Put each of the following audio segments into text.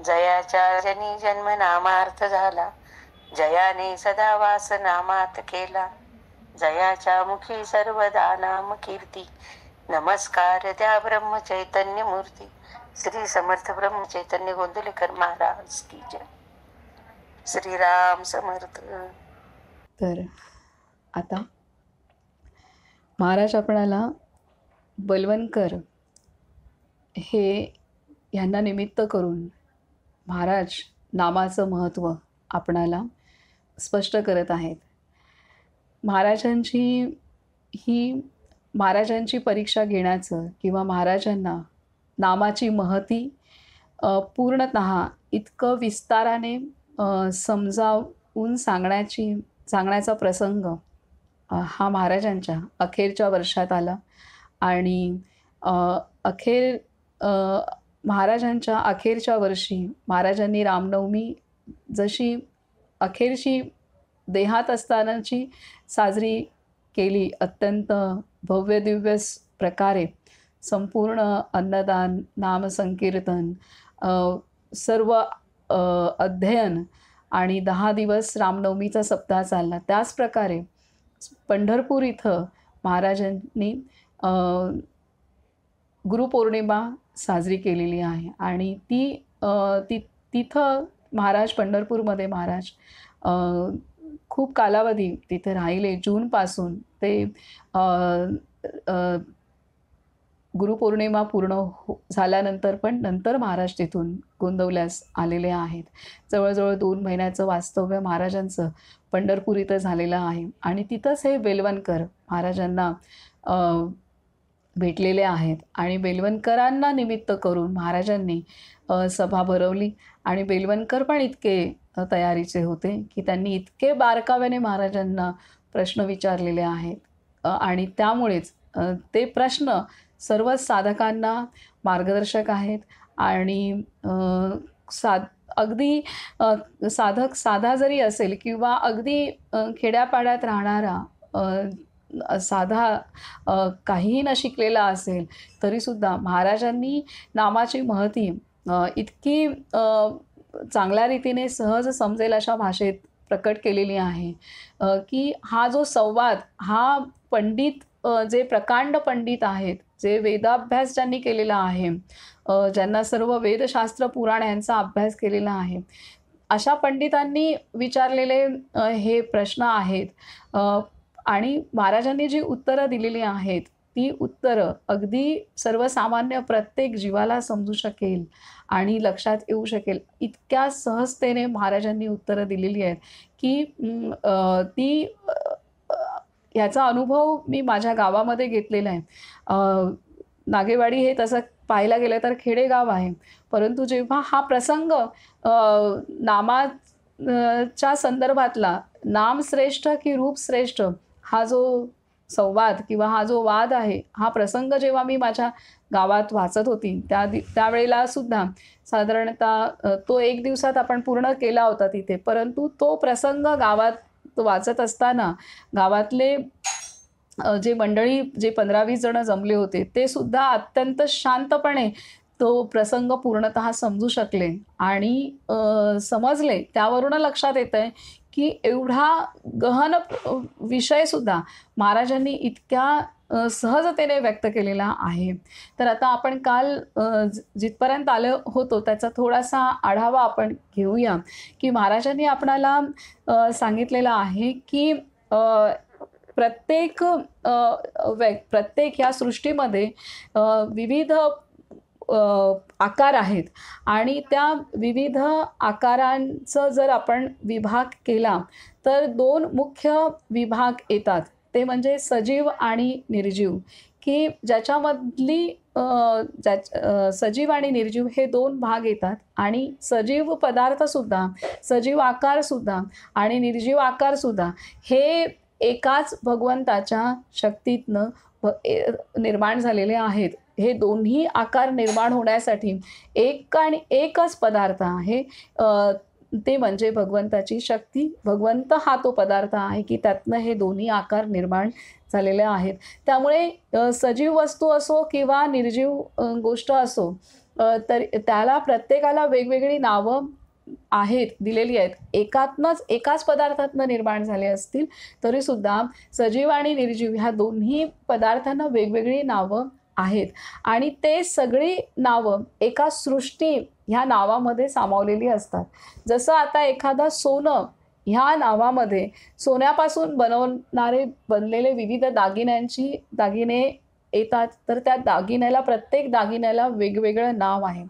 जयाच्या जनी जन्म नामार्थ झाला, जयाने सदा वास नामात केला. जयाच्या मुखी सर्वदा नाम कीर्ती, नमस्कार द्या ब्रह्म चैतन्य मूर्ती. श्री समर्थ ब्रह्म चैतन्य गोंदवलेकर महाराज की जय. श्रीराम समर्थ. तर आता महाराज आपणाला बलवणकर हे ह्यांना निमित्त करून महाराज नामाचं महत्त्व आपणाला स्पष्ट करत आहेत. महाराजांची परीक्षा घेण्याचं किंवा महाराजांना नामाची महती पूर्णतः इतकं विस्ताराने समजावून सांगण्याचा प्रसंग हा महाराजांच्या अखेरच्या वर्षात आला. आणि महाराजांच्या अखेरच्या वर्षी महाराजांनी रामनवमी जशी अखेरची देहात असतानाची साजरी केली, अत्यंत भव्य दिव्य प्रकारे संपूर्ण अन्नदान, नामसंकीर्तन, सर्व अध्ययन आणि 10 दिवस रामनवमीचा सप्ताह चालला. त्याच प्रकारे पंढरपूर इथं महाराजांनी गुरुपौर्णिमा साजरी केलेली आहे. आणि तिथं महाराज पंढरपूरमध्ये महाराज खूप कालावधी तिथे राहिले. जूनपासून ते गुरुपौर्णिमा पूर्ण झाल्यानंतर पण नंतर महाराज तिथून गोंदवल्यास आलेले आहेत. जवळजवळ 2 महिन्याचं वास्तव्य महाराजांचं पंढरपूर इथं झालेलं आहे. आणि तिथंच हे बेलवणकर महाराजांना भेटलेले आहेत. आणि बेलवणकरांना निमित्त करून महाराजांनी सभा भरवली. आणि बेलवणकर पण इतके तयारीचे होते की त्यांनी इतके बारकाव्याने महाराजांना प्रश्न विचारलेले आहेत. आणि त्यामुळेच ते प्रश्न सर्व साधकांना मार्गदर्शक आहेत. आणि अगदी साधक साधा जरी असेल किंवा अगदी खेड्यापाड्यात राहणारा साधा काहीही न शिकलेला असेल तरीसुद्धा महाराजांनी नामाची महती इतकी चांगल्या रीतीने सहज समजेल अशा भाषेत प्रकट केलेली आहे की हा जो संवाद हा पंडित जे प्रकांड पंडित आहेत, जे वेदाभ्यास ज्यांनी केलेला आहे, ज्यांना सर्व वेदशास्त्र पुराण यांचा अभ्यास केलेला आहे, अशा पंडितांनी विचारलेले हे प्रश्न आहेत. आणि महाराजांनी जी उत्तरं दिलेली आहेत ती उत्तरं अगदी सर्वसामान्य प्रत्येक जीवाला समजू शकेल आणि लक्षात येऊ शकेल इतक्या सहजतेने महाराजांनी उत्तरं दिलेली आहेत की ती ह्याचा अनुभव मी माझ्या गावामध्ये घेतलेला आहे. नागेवाडी हे तसं पाहायला गेलं तर खेडेगाव आहे, परंतु जेव्हा हा प्रसंग नामाच्या संदर्भातला नाम श्रेष्ठ की रूप श्रेष्ठ हा जो संवाद किंवा हा जो वाद आहे, हा प्रसंग जेव्हा मी माझ्या गावात वाचत होती त्यावेळेला सुद्धा साधारणतः तो 1 दिवसात आपण पूर्ण केला होता तिथे. परंतु तो प्रसंग गावात वाचत असताना गावातले जे मंडळी जे 15-20 जण जमले होते ते सुद्धा अत्यंत शांतपणे तो प्रसंग पूर्णतः समजू शकले आणि समजले. त्यावरून लक्षात येतंय की एवढा गहन विषयसुद्धा महाराजांनी इतक्या सहजतेने व्यक्त केलेला आहे. तर आता आपण काल जिथपर्यंत आलो होतो त्याचा थोडासा आढावा आपण घेऊया की महाराजांनी आपणाला सांगितलेलं आहे की प्रत्येक या सृष्टीमध्ये विविध आकार आहेत आणि त्या विविध आकारांचं जर आपण विभाग केला तर 2 मुख्य विभाग येतात. ते म्हणजे सजीव आणि निर्जीव, की ज्याच्यामधली सजीव आणि निर्जीव हे 2 भाग येतात. आणि सजीव पदार्थसुद्धा, सजीव आकारसुद्धा आणि निर्जीव आकारसुद्धा हे एकाच भगवंताच्या शक्तीतनं निर्माण झालेले आहेत. हे दोन्ही आकार निर्माण होण्यासाठी एकच पदार्थ आहे, ते म्हणजे भगवंताची शक्ती. भगवंत हा तो पदार्थ आहे की त्यातनं हे दोन्ही आकार निर्माण झालेले आहेत. त्यामुळे सजीव वस्तू असो किंवा निर्जीव गोष्ट असो, तर त्याला प्रत्येकाला वेगवेगळी नावं आहेत, दिलेली आहेत. एकाच पदार्थातनं निर्माण झाले असतील तरीसुद्धा सजीव आणि निर्जीव ह्या दोन्ही पदार्थांना वेगवेगळी नावं आहेत आणि ते सगळी नावं एका सृष्टी ह्या नावामध्ये सामावलेली असतात. जसं आता एखादं सोनं ह्या नावामध्ये सोन्यापासून बनलेले विविध दागिने येतात, तर त्या प्रत्येक दागिन्याला वेगवेगळं नाव आहे.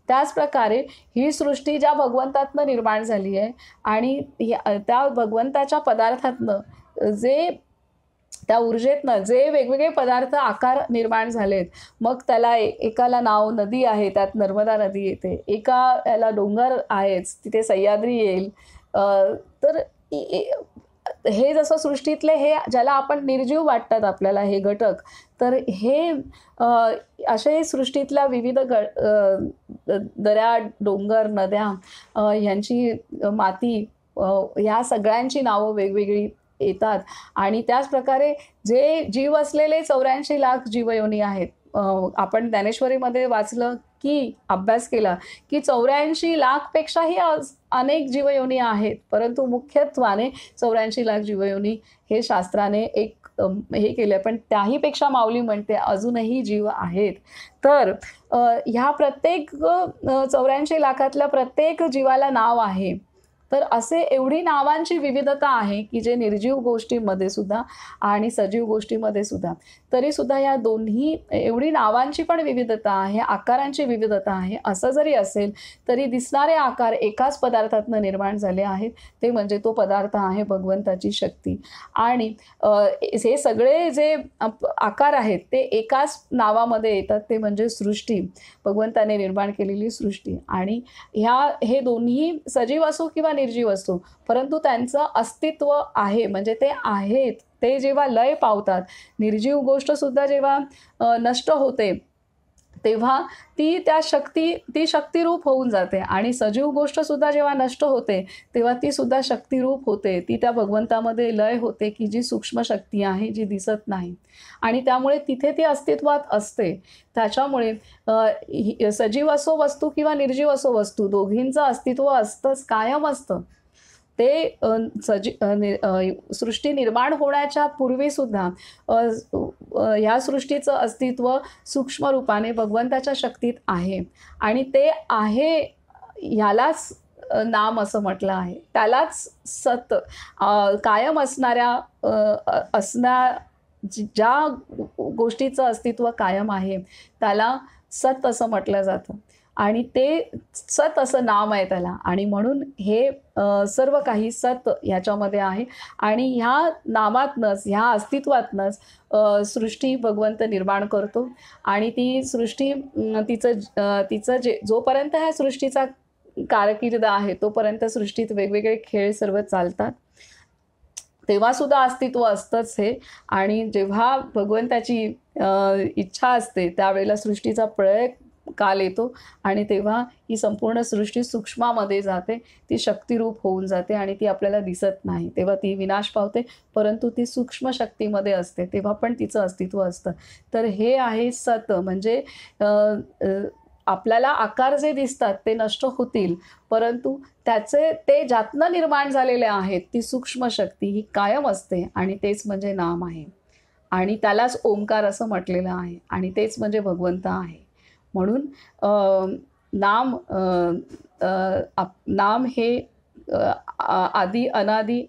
त्याच प्रकारे ही सृष्टी ज्या भगवंतातनं निर्माण झाली आहे आणि त्या भगवंताच्या पदार्थातनं त्या ऊर्जेतनं जे वेगवेगळे पदार्थ आकार निर्माण झालेत, मग त्याला एकाला नाव नदी आहे, त्यात नर्मदा नदी येते, एका याला डोंगर आहेच, तिथे सह्याद्री येईल. तर हे जसं सृष्टीतले हे ज्याला आपण निर्जीव वाटतात आपल्याला हे घटक, तर हे असे सृष्टीतल्या विविध दऱ्या, डोंगर, नद्या, ह्यांची माती, ह्या सगळ्यांची नावं वेगवेगळी येतात. आणि त्याच प्रकारे जे जीव असलेले 84 लाख जीवयोनी आहेत. आपण ज्ञानेश्वरीमध्ये वाचलं की अभ्यास केला की 84 लाखपेक्षाही अनेक जीवयोनी आहेत, परंतु मुख्यत्वाने 84 लाख जीवयोनी हे शास्त्राने एक हे केलं, पण त्याहीपेक्षा माऊली म्हणते अजूनही जीव आहेत. तर ह्या प्रत्येक 84 लाखातल्या प्रत्येक जीवाला नाव आहे. तर असे एवढी नावांची विविधता आहे की जे निर्जीव गोष्टीमध्ये सुद्धा आणि सजीव गोष्टीमध्ये सुद्धा, तरीसुद्धा या दोन्ही एवढी नावांची पण विविधता आहे, आकारांची विविधता आहे. असं जरी असेल तरी दिसणारे आकार एकाच पदार्थातनं निर्माण झाले आहेत, ते म्हणजे तो पदार्थ आहे भगवंताची शक्ती. आणि हे सगळे जे आकार आहेत ते एकाच नावामध्ये येतात, ते म्हणजे सृष्टी, भगवंताने निर्माण केलेली सृष्टी. आणि हे दोन्ही सजीव असो किंवा निर्जीव असो, परंतु त्यांचं अस्तित्व आहे, म्हणजे ते आहेत. ते जेव्हा लय पावतात, निर्जीव गोष्ट सुद्धा जेव्हा नष्ट होते, तेव्हा ती शक्तिरूप होऊन जाते. आणि सजीव गोष्ट सुद्धा जेव्हा नष्ट होते, तेव्हा ती सुद्धा शक्तिरूप होते. ती त्या भगवंतामध्ये लय होते की जी सूक्ष्म शक्ती आहे, जी दिसत नाही. आणि त्यामुळे तिथे ती अस्तित्वात असते. त्याच्यामुळे सजीव असो वस्तू किंवा निर्जीव असो वस्तू, दोघींचं अस्तित्व असतंच, कायम असतं. ते सृष्टी निर्माण होण्याच्या पूर्वीसुद्धा ह्या सृष्टीचं अस्तित्व सूक्ष्म रूपाने भगवंताच्या शक्तीत आहे. आणि ते आहे ह्यालाच नाम असं म्हटलं आहे. त्यालाच सत, कायम ज्या गोष्टीचं अस्तित्व कायम आहे त्याला सत असं म्हटलं जातं. आणि ते सत असं नाम आहे त्याला. आणि म्हणून हे सर्व काही सत ह्याच्यामध्ये आहे. आणि ह्या नामातनंच, ह्या अस्तित्वातनंच सृष्टी भगवंत निर्माण करतो. आणि ती सृष्टी तिचं जोपर्यंत ह्या सृष्टीचा कारकीर्द आहे, तोपर्यंत सृष्टीत वेगवेगळे खेळ सर्व चालतात. तेव्हा सुद्धा अस्तित्व असतंच हे. आणि जेव्हा भगवंताची इच्छा असते, त्यावेळेला सृष्टीचा प्रळय काल येतो आणि तेव्हा ही संपूर्ण सृष्टी सूक्ष्मामध्ये जाते, ती शक्तिरूप होऊन जाते आणि ती आपल्याला दिसत नाही. तेव्हा ती विनाश पावते, परंतु ती सूक्ष्म शक्तीमध्ये असते, तेव्हा पण तिचं अस्तित्व असतं. तर हे आहे सत. म्हणजे आपल्याला आकार जे दिसतात ते नष्ट होतील, परंतु ते ज्यातनं निर्माण झालेले आहेत, ती सूक्ष्म शक्ती ही कायम असते. आणि तेच म्हणजे नाम आहे. आणि त्यालाच ओंकार असं म्हटलेलं आहे. आणि तेच म्हणजे भगवंत आहे. म्हणून नाम हे आदी अनादी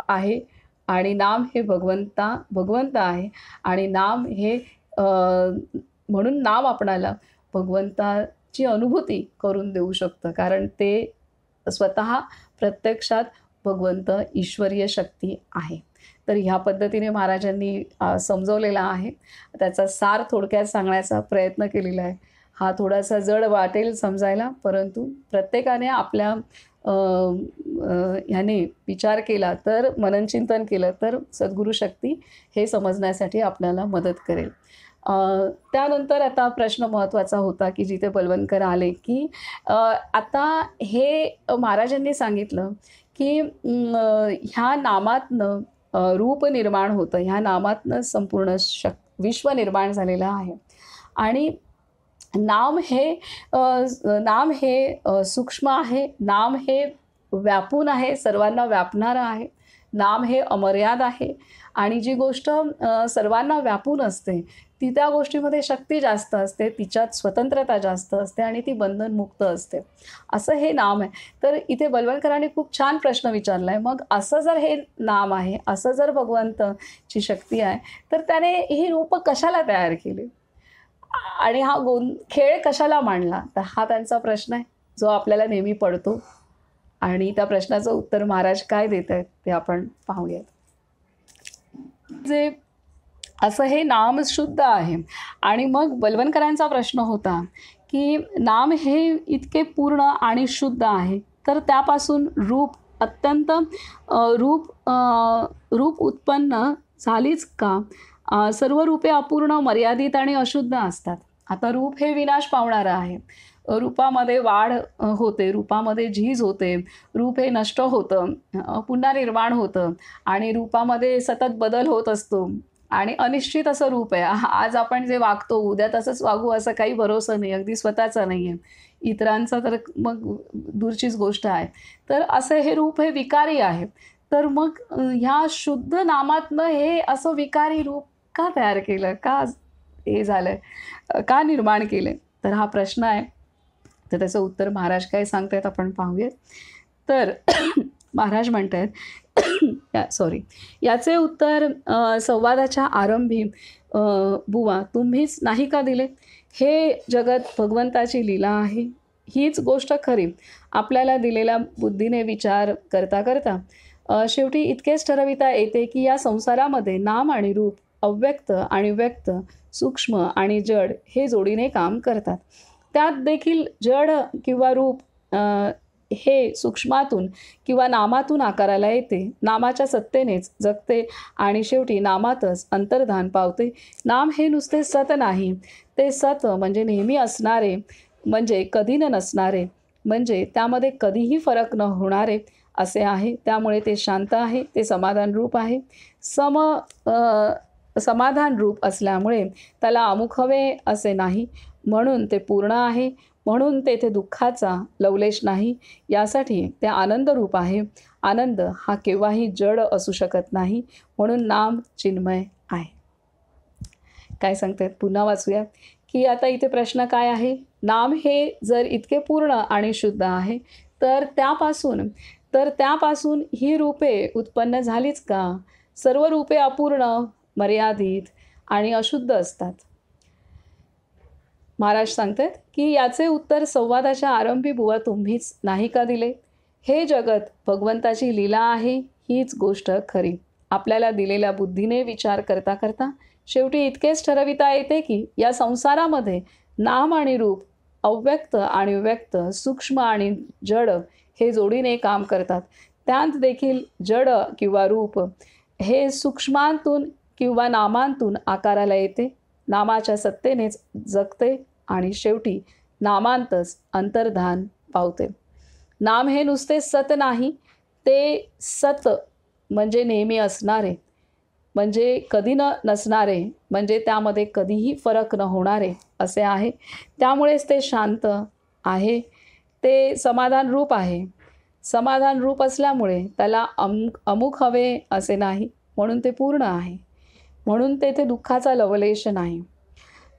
आहे. आणि नाम हे भगवंत आहे. आणि नाम हे म्हणून नाम आपणाला भगवंताची अनुभूती करून देऊ शकतं, कारण ते स्वतः प्रत्यक्षात भगवंत ईश्वरीय शक्ती आहे. तर ह्या पद्धतीने महाराजांनी समजवलेला आहे. त्याचा सार थोडक्यात सांगण्याचा प्रयत्न केलेला आहे. हा थोडासा जड वाटेल समजायला, परंतु प्रत्येकाने आपल्या ह्याने विचार केला, तर मननचिंतन केलं तर सद्गुरू शक्ती हे समजण्यासाठी आपल्याला मदत करेल. त्यानंतर आता प्रश्न महत्त्वाचा होता की जिथे बलवंतकर आले की आता हे महाराजांनी सांगितलं की ह्या नामातनं रूप निर्माण होतं, ह्या नामातनं संपूर्ण विश्व निर्माण झालेलं आहे. आणि नाम हे सूक्ष्म आहे. नाम हे व्यापून आहे, सर्वांना व्यापणारं आहे. नाम हे अमर्याद आहे आणि जी गोष्ट सर्वांना व्यापून असते ती त्या गोष्टीमध्ये शक्ती जास्त असते, तिच्यात स्वतंत्रता जास्त असते आणि ती बंधनमुक्त असते. असं हे नाम आहे. तर इथे बलवंतकरांनी खूप छान प्रश्न विचारला आहे. मग असं जर हे नाम आहे, असं जर भगवंताची शक्ती आहे, तर त्याने ही रूपं कशाला तयार केली? आणि हा खेळ कशाला मांडला? तर हा त्यांचा प्रश्न आहे, जो आपल्याला नेहमी पडतो आणि त्या प्रश्नाचं उत्तर महाराज काय देत आहेत ते आपण पाहूयात. जे असं हे नाम शुद्ध आहे आणि मग बलवंतकरांचा प्रश्न होता, की नाम हे इतके पूर्ण आणि शुद्ध आहे, तर त्यापासून रूप अत्यंत रूप उत्पन्न झालीच का? सर्व रूपे अपूर्ण, मर्यादित आणि अशुद्ध असतात. आता रूप हे विनाश पावणारं आहे. रूपामध्ये वाढ होते, रूपामध्ये झीज होते, रूप हे नष्ट होतं, पुन्हा निर्माण होतं आणि रूपामध्ये सतत बदल होत असतो आणि अनिश्चित असं रूप आहे. आज आपण जे वागतो, उद्या तसंच वागू असं काही भरोसा नाही, अगदी स्वतःचा नाही आहे. इतरांचा तर मग दूरचीच गोष्ट आहे. तर असं हे रूप हे विकारी आहे. तर मग ह्या शुद्ध नामातनं हे असं विकारी रूप का तयार केलं? का हे झालंय? का निर्माण केलंय? तर हा प्रश्न आहे. तर त्याचं उत्तर महाराज काय सांगतायत आपण पाहूयात. तर महाराज म्हणतायत सॉरी, याचे उत्तर संवादाच्या आरंभी बुवा तुम्हीच नाही का दिले? हे जगत भगवंताची लीला आहे. हीच गोष्ट खरी. आपल्याला दिलेल्या बुद्धीने विचार करता करता शेवटी इतकेच ठरविता येते की या संसारामध्ये नाम आणि रूप, अव्यक्त आणि व्यक्त, सूक्ष्म आणि जड हे जोडीने काम करतात. त्यात देखील जड किंवा रूप हे सूक्ष्मातून किंवा नामातून आकाराला येते, नामाच्या सत्तेनेच जगते आणि शेवटी नामातच अंतर्धान पावते. नाम हे नुसते सत नाही, ते सत म्हणजे नेहमी असणारे, म्हणजे कधी न नसणारे, म्हणजे त्यामध्ये कधीही फरक न होणारे असे आहे. त्यामुळे ते शांत आहे, ते समाधान रूप आहे. समाधान रूप असल्यामुळे त्याला अमुक हवे असे नाही, म्हणून ते पूर्ण आहे. म्हणून तेथे दुःखाचा लवलेश नाही. यासाठी ते आनंद रूप आहे. आनंद हा केव्हाही जड असू शकत नाही, म्हणून नाम चिन्मय आहे. काय सांगतात पुन्हा वाचूया, की आता इथे प्रश्न काय आहे? नाम हे जर इतके पूर्ण आणि शुद्ध आहे, तर त्यापासून ही रूपे उत्पन्न झालीच का? सर्व रूपे अपूर्ण, मर्यादित आणि अशुद्ध असतात. महाराज सांगतात की याचे उत्तर संवादाच्या आरंभी बुवा तुम्हीच नाही का दिले? हे जगत भगवंताची लीला आहे, हीच गोष्ट खरी. आपल्याला दिलेल्या बुद्धीने विचार करता करता शेवटी इतकेच ठरविता येते की या संसारामध्ये नाम आणि रूप, अव्यक्त आणि व्यक्त, सूक्ष्म आणि जड हे जोडीने काम करतात. त्यात देखील जड किंवा रूप हे सूक्ष्मांतून किंवा नामांतून आकाराला येते, नामाच्या सत्तेनेच जगते आणि शेवटी नामांतच अंतर्धान पावते. नाम हे नुसते सत नाही, ते सत म्हणजे नेहमी असणारे, म्हणजे कधी न नसणारे, म्हणजे त्यामध्ये कधीही फरक न होणारे असे आहे. त्यामुळेच ते शांत आहे, ते समाधान रूप आहे. समाधान रूप असल्यामुळे त्याला अमुक हवे असे नाही, म्हणून ते पूर्ण आहे. म्हणून तेथे दुःखाचा लवलेश नाही.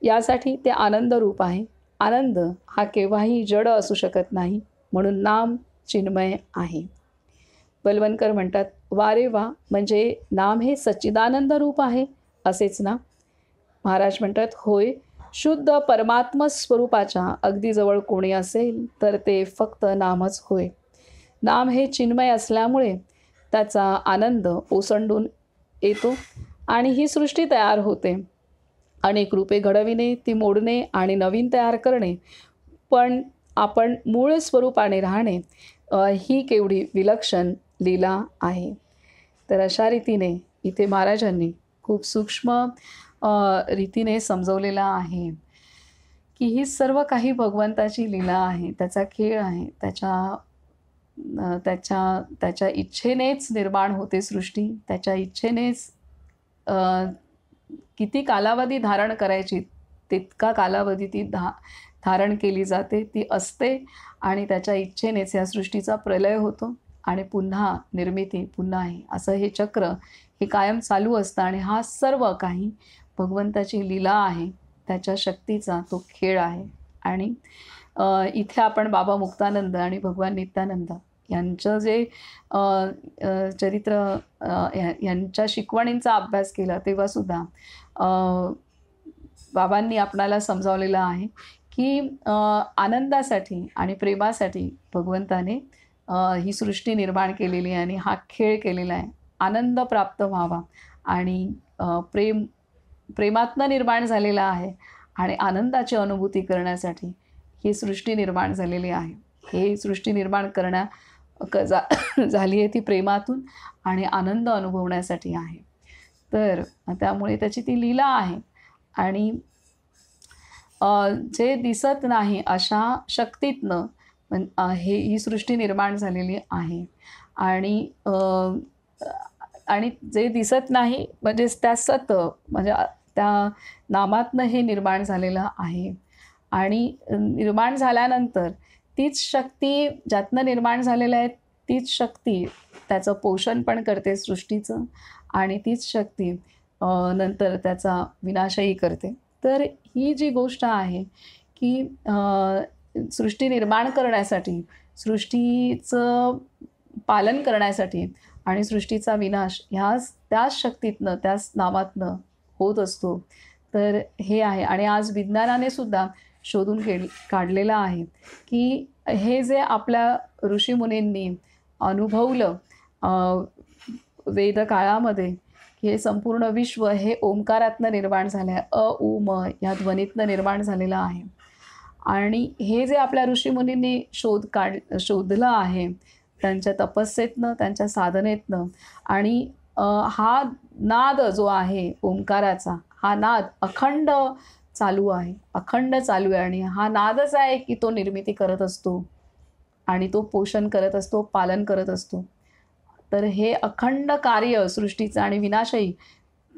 यासाठी ते आनंद रूप आहे. आनंद हा केव्हाही जड असू शकत नाही, म्हणून नाम चिन्मय आहे. बलवंतकर म्हणतात, वा रे वा, म्हणजे नाम हे सच्चिदानंद रूप आहे असेच ना? महाराज म्हणतात, होय. शुद्ध परमात्म स्वरूपाच्या अगदी जवळ कोणी असेल तर ते फक्त नामच होय. नाम हे चिन्मय असल्यामुळे त्याचा आनंद ओसंडून येतो आणि ही सृष्टी तयार होते. अनेक रूपे घडविणे, ती मोडणे आणि नवीन तयार करणे, पण आपण मूळ स्वरूपाने राहणे, ही केवढी विलक्षण लीला आहे. तर अशा रीतीने इथे महाराजांनी खूप सूक्ष्म रीतीने समजवलेलं आहे की ही सर्व काही भगवंताची लीला आहे, त्याचा खेळ आहे. त्याच्या इच्छेनेच निर्माण होते सृष्टी, त्याच्या इच्छेनेच किती कालावधी धारण करायची तितका कालावधी ती धारण केली जाते, ती असते आणि त्याच्या इच्छेनेच या सृष्टीचा प्रलय होतो आणि पुन्हा निर्मिती पुन्हा आहे, असं हे चक्र हे कायम चालू असतं. आणि हा सर्व काही भगवंताची लीला आहे, त्याच्या शक्तीचा तो खेळ आहे. आणि इथे आपण बाबा मुक्तानंद आणि भगवान नित्यानंद यांचं जे चरित्र यांच्या शिकवणींचा अभ्यास केला तेव्हासुद्धा बाबांनी आपणाला समजावलेलं आहे की आनंदासाठी आणि प्रेमासाठी भगवंताने ही सृष्टी निर्माण केलेली आहे आणि हा खेळ केलेला आहे. आनंद प्राप्त व्हावा आणि प्रेमातनं निर्माण झालेला आहे आणि आनंदाची अनुभूती करण्यासाठी ही सृष्टी निर्माण झालेली आहे. ही सृष्टी निर्माण झाली आहे ती प्रेमातून आणि आनंद अनुभवण्यासाठी आहे. तर त्यामुळे त्याची ती लीला आहे. आणि जे दिसत नाही अशा शक्तीतनं ही सृष्टी निर्माण झालेली आहे. आणि जे दिसत नाही म्हणजे त्या सत म्हणजे त्या नामातनं हे निर्माण झालेलं आहे. आणि निर्माण झाल्यानंतर तीच शक्ती ज्यातनं निर्माण झालेलं आहे तीच शक्ती त्याचं पोषण पण करते सृष्टीचं आणि तीच शक्ती नंतर त्याचा विनाशही करते. तर ही जी गोष्ट आहे की सृष्टी निर्माण करण्यासाठी, सृष्टीचं पालन करण्यासाठी आणि सृष्टीचा विनाश त्याच शक्तीतनं त्याच नावातनं होत असतो. तर हे आहे. आणि आज विज्ञानाने सुद्धा शोधून काढलेलं आहे की हे जे आपल्या ऋषीमुनींनी अनुभवलं वेदकाळामध्ये की हे संपूर्ण विश्व हे ओंकारातनं निर्माण झालं आहे, अ उ म या ध्वनीतनं निर्माण झालेलं आहे. आणि हे जे आपल्या ऋषीमुनींनी शोधलं आहे त्यांच्या तपस्येतनं, त्यांच्या साधनेतनं. आणि हा नाद जो आहे ओंकाराचा, हा नाद अखंड चालू आहे आणि हा नादच आहे की तो निर्मिती करत असतो आणि तो पोषण करत असतो, पालन करत असतो. तर हे अखंड कार्य सृष्टीचं आणि विनाशही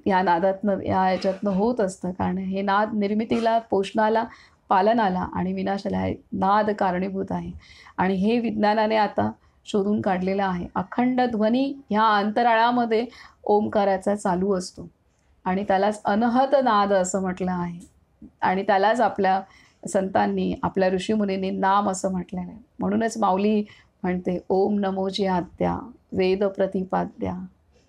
या नादातनं याच्यातनं होत असतं. कारण हे नाद निर्मितीला, पोषणाला, पालनाला आणि विनाशाला हे नाद कारणीभूत आहे. आणि हे विज्ञानाने आता शोधून काढलेलं आहे. अखंड ध्वनी ह्या अंतराळामध्ये ओंकाराचा चालू असतो आणि त्यालाच अनहत नाद असं म्हटलं आहे. आणि त्यालाच आपल्या संतांनी, आपल्या ऋषीमुनींनी नाम असं म्हटलेलं आहे. म्हणूनच माऊली म्हणते, ओम नमोजी आद्या वेद प्रतिपाद्या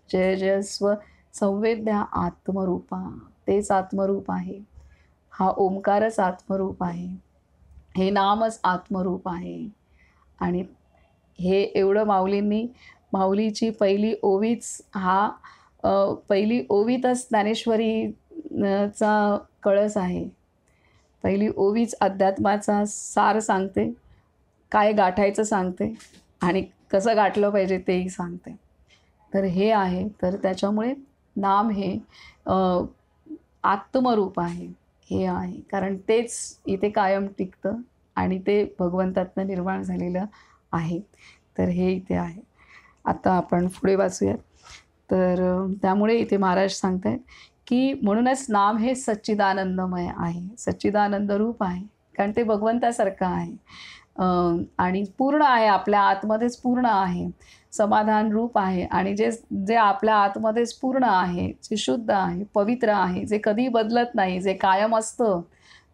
जय जय स्व संवेद्या आत्मरूपा. तेच आत्मरूप आहे, हा ओंकारच आत्मरूप आहे, हे नामच आत्मरूप आहे. आणि हे एवढं माऊलीची पहिली ओवीच पहिली ओवीतच ज्ञानेश्वरीचा कळस आहे. पहिली ओवीच अध्यात्माचा सार सांगते, काय गाठायचं सांगते आणि कसं गाठलं पाहिजे तेही सांगते. तर हे आहे. तर त्याच्यामुळे नाम हे आत्मरूप आहे, हे आहे. कारण तेच इथे कायम टिकतं आणि ते भगवंतातनं निर्माण झालेलं आहे. तर हे इथे आहे. आता आपण पुढे वाचूयात. तर त्यामुळे इथे महाराज सांगत आहेत की म्हणूनच नाम हे सच्चिदानंदमय आहे, सच्चिदानंद रूप आहे. कारण ते भगवंतासारखं आहे आणि पूर्ण आहे, आपल्या आतमध्येच पूर्ण आहे, समाधान रूप आहे. आणि जे आपल्या आतमध्येच पूर्ण आहे, जे शुद्ध आहे, पवित्र आहे, जे कधी बदलत नाही, जे कायम असतं.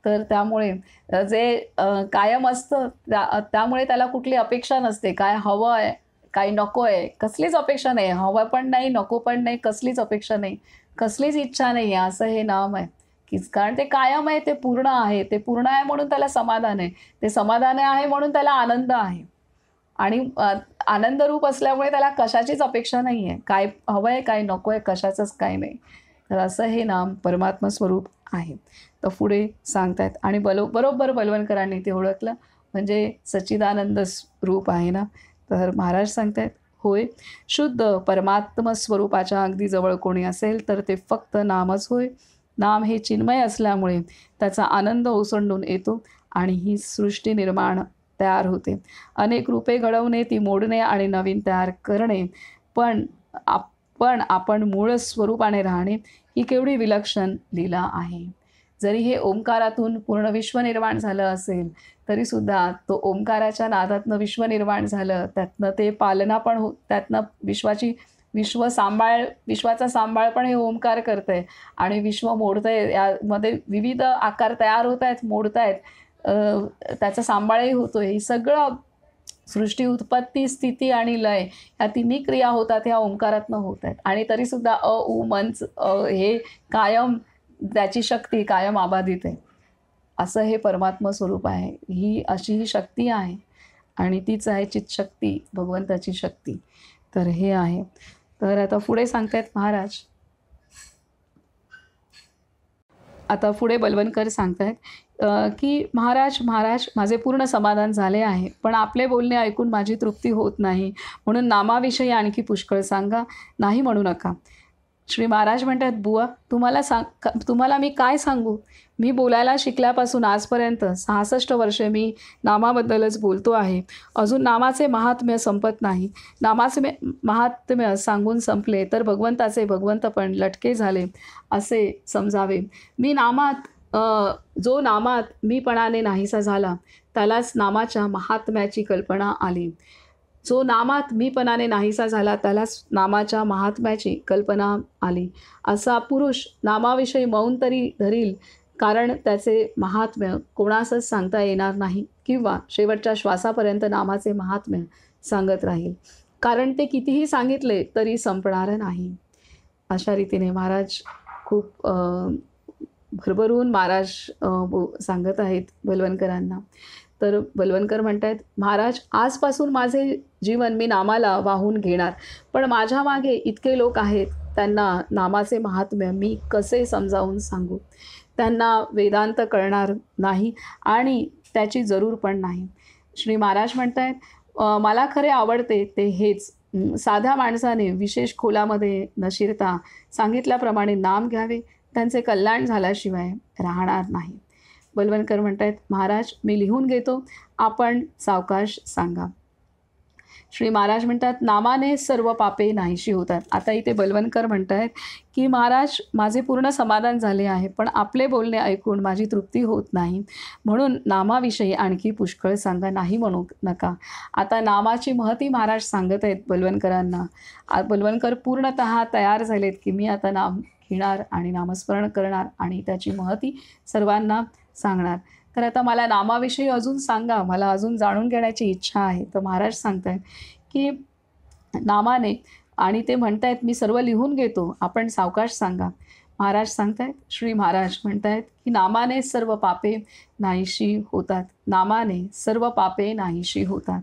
तर त्यामुळे जे कायम असतं त्यामुळे त्याला कुठली अपेक्षा नसते. काय हवं आहे, काय नको आहे, कसलीच अपेक्षा नाही. हवं पण नाही, नको पण नाही, कसलीच अपेक्षा नाही, कसलीच इच्छा नाही आहे, असं हे नाम आहे. की कारण ते कायम आहे, ते पूर्ण आहे. ते पूर्ण आहे म्हणून त्याला समाधान आहे, ते समाधान आहे म्हणून त्याला आनंद आहे. आणि आनंदरूप असल्यामुळे त्याला कशाचीच अपेक्षा नाही आहे, काय हवं आहे, काय नको आहे, कशाचंच काय नाही. तर असं हे नाम परमात्मा स्वरूप आहे. तर पुढे सांगतायत. आणि बरोबर बलवणकरांनी ते ओळखलं, म्हणजे सच्चिदानंद रूप आहे ना. तर महाराज सांगतायत, होय, शुद्ध परमात्म स्वरूपाच्या अगदी जवळ कोणी असेल तर ते फक्त नामच होय. नाम हे चिन्मय असल्यामुळे त्याचा आनंद ओसंडून येतो आणि ही सृष्टी निर्माण तयार होते. अनेक रूपे घडवणे, ती मोडणे आणि नवीन तयार करणे, पण आपण मूळ स्वरूपाने राहणे, ही केवढी विलक्षण लीला आहे. जरी हे ओंकारातून पूर्ण विश्व निर्माण झालं असेल तरीसुद्धा तो ओंकाराच्या नादातनं विश्व निर्माण झालं, त्यातनं ते पालना पण त्यातनं विश्वाचा सांभाळ पण हे ओंकार करतंय आणि विश्व मोडतंय, यामध्ये विविध आकार तयार होत आहेत, मोडत आहेत, त्याचा सांभाळही होतोय. हे सगळं सृष्टी, उत्पत्ती, स्थिती आणि लय ह्या तिन्ही क्रिया होतात ह्या ओंकारातनं होत आहेत. आणि तरीसुद्धा उ मंच हे कायम, त्याची शक्ती कायम अबाधित आहे. असं हे परमात्मा स्वरूप आहे. ही अशी ही शक्ती आहे आणि तीच आहे चितशक्ती, भगवंताची शक्ती. तर हे आहे. तर आता पुढे सांगतायत महाराज, आता पुढे बलवंतकर सांगतायत की महाराज माझे पूर्ण समाधान झाले आहे, पण आपले बोलणे ऐकून माझी तृप्ती होत नाही, म्हणून नामाविषयी आणखी पुष्कळ सांगा, नाही म्हणू नका. श्री महाराज म्हणतात, बुवा तुम्हाला मी काय सांगू. मी बोलायला शिकल्यापासून आजपर्यंत 66 वर्षे मी नामाबद्दलच बोलतो आहे. अजून नामाचे महात्म्य संपत नाही. नामाचे महात्म्य सांगून संपले तर भगवंताचे भगवंतपण लटके झाले असे समजावे. जो नामात मीपणाने नाहीसा झाला त्यालाच नामाच्या महात्म्याची कल्पना आली. जो नामात मीपणाने नाहीसा झाला त्यालाच नामाच्या महात्म्याची कल्पना आली. असा पुरुष नामाविषयी मौन तरी धरील, कारण त्याचे महात्म्य कोणासच सांगता येणार नाही, किंवा शेवटच्या श्वासापर्यंत नामाचे महात्म्य सांगत राहील, कारण ते कितीही सांगितले तरी संपणार नाही. अशा रीतीने महाराज खूप भरभरून महाराज सांगत आहेत बलवंतकरांना. तर बलवंतकर म्हणतात, महाराज आजपासून माझे जीवन मी नामाला वाहून घेणार, पण माझ्या मागे इतके लोक आहेत, त्यांना नामाचे महात्म्य मी कसे समजावून सांगू. त्यांना वेदांत कळणार नाही आणि त्याची जरूर पण नाही. श्री महाराज म्हणतात, मला खरे आवडते ते हेच, साध्या माणसाने विशेष खोलामध्ये न शिरता सांगितल्याप्रमाणे नाम घ्यावे, त्यांचे कल्याण झाल्याशिवाय राहणार नाही. बलवंतकर म्हणतात, महाराज मी लिहून घेतो, आपण सावकाश सांगा. श्री महाराज म्हणतात, नामाने सर्व पापे नाहीशी होतात. आता इथे बलवंतकर म्हणतात की महाराज माझे पूर्ण समाधान झाले आहे, पण आपले बोलणे ऐकून माझी तृप्ती होत नाही, म्हणून नामाविषयी आणखी पुष्कळ सांगा, नाही म्हणू नका. आता नामाची महती महाराज सांगत आहेत बलवंतकरांना. बलवंतकर पूर्णतः तयार झालेत की मी आता नाम घेणार आणि नामस्मरण करणार आणि त्याची महती सर्वांना सांगणार. तर आता मला नामाविषयी अजून सांगा, मला अजून जाणून घेण्याची इच्छा आहे. तर महाराज सांगत आहेत की नामाने, आणि ते म्हणत आहेत मी सर्व लिहून घेतो, आपण सावकाश सांगा. महाराज सांगत आहेत, श्री महाराज म्हणत आहेत की नामाने सर्व पापे नाहीशी होतात, नामाने सर्व पापे नाहीशी होतात.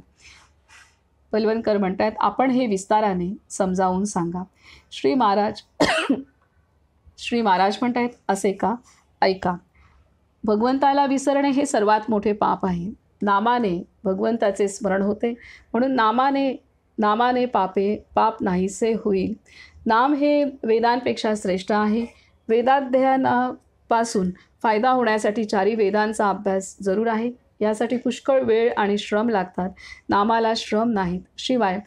बलवंतकर म्हणतात, आपण हे विस्ताराने समजावून सांगा. श्री महाराज म्हणत आहेत, असे का, ऐका. भगवंताला विसरणे हे सर्वात मोठे पाप आहे. नामाने भगवंताचे स्मरण होते, म्हणून नामाने पाप नाहीसे होईल. नाम हे वेदांपेक्षा श्रेष्ठ आहे. वेदाध्ययनापासून फायदा होण्यासाठी 4 वेदांचा अभ्यास जरूर आहे. यासाठी पुष्कळ वेळ आणि श्रम लागतात. नामाला श्रम नाहीत. शिवाय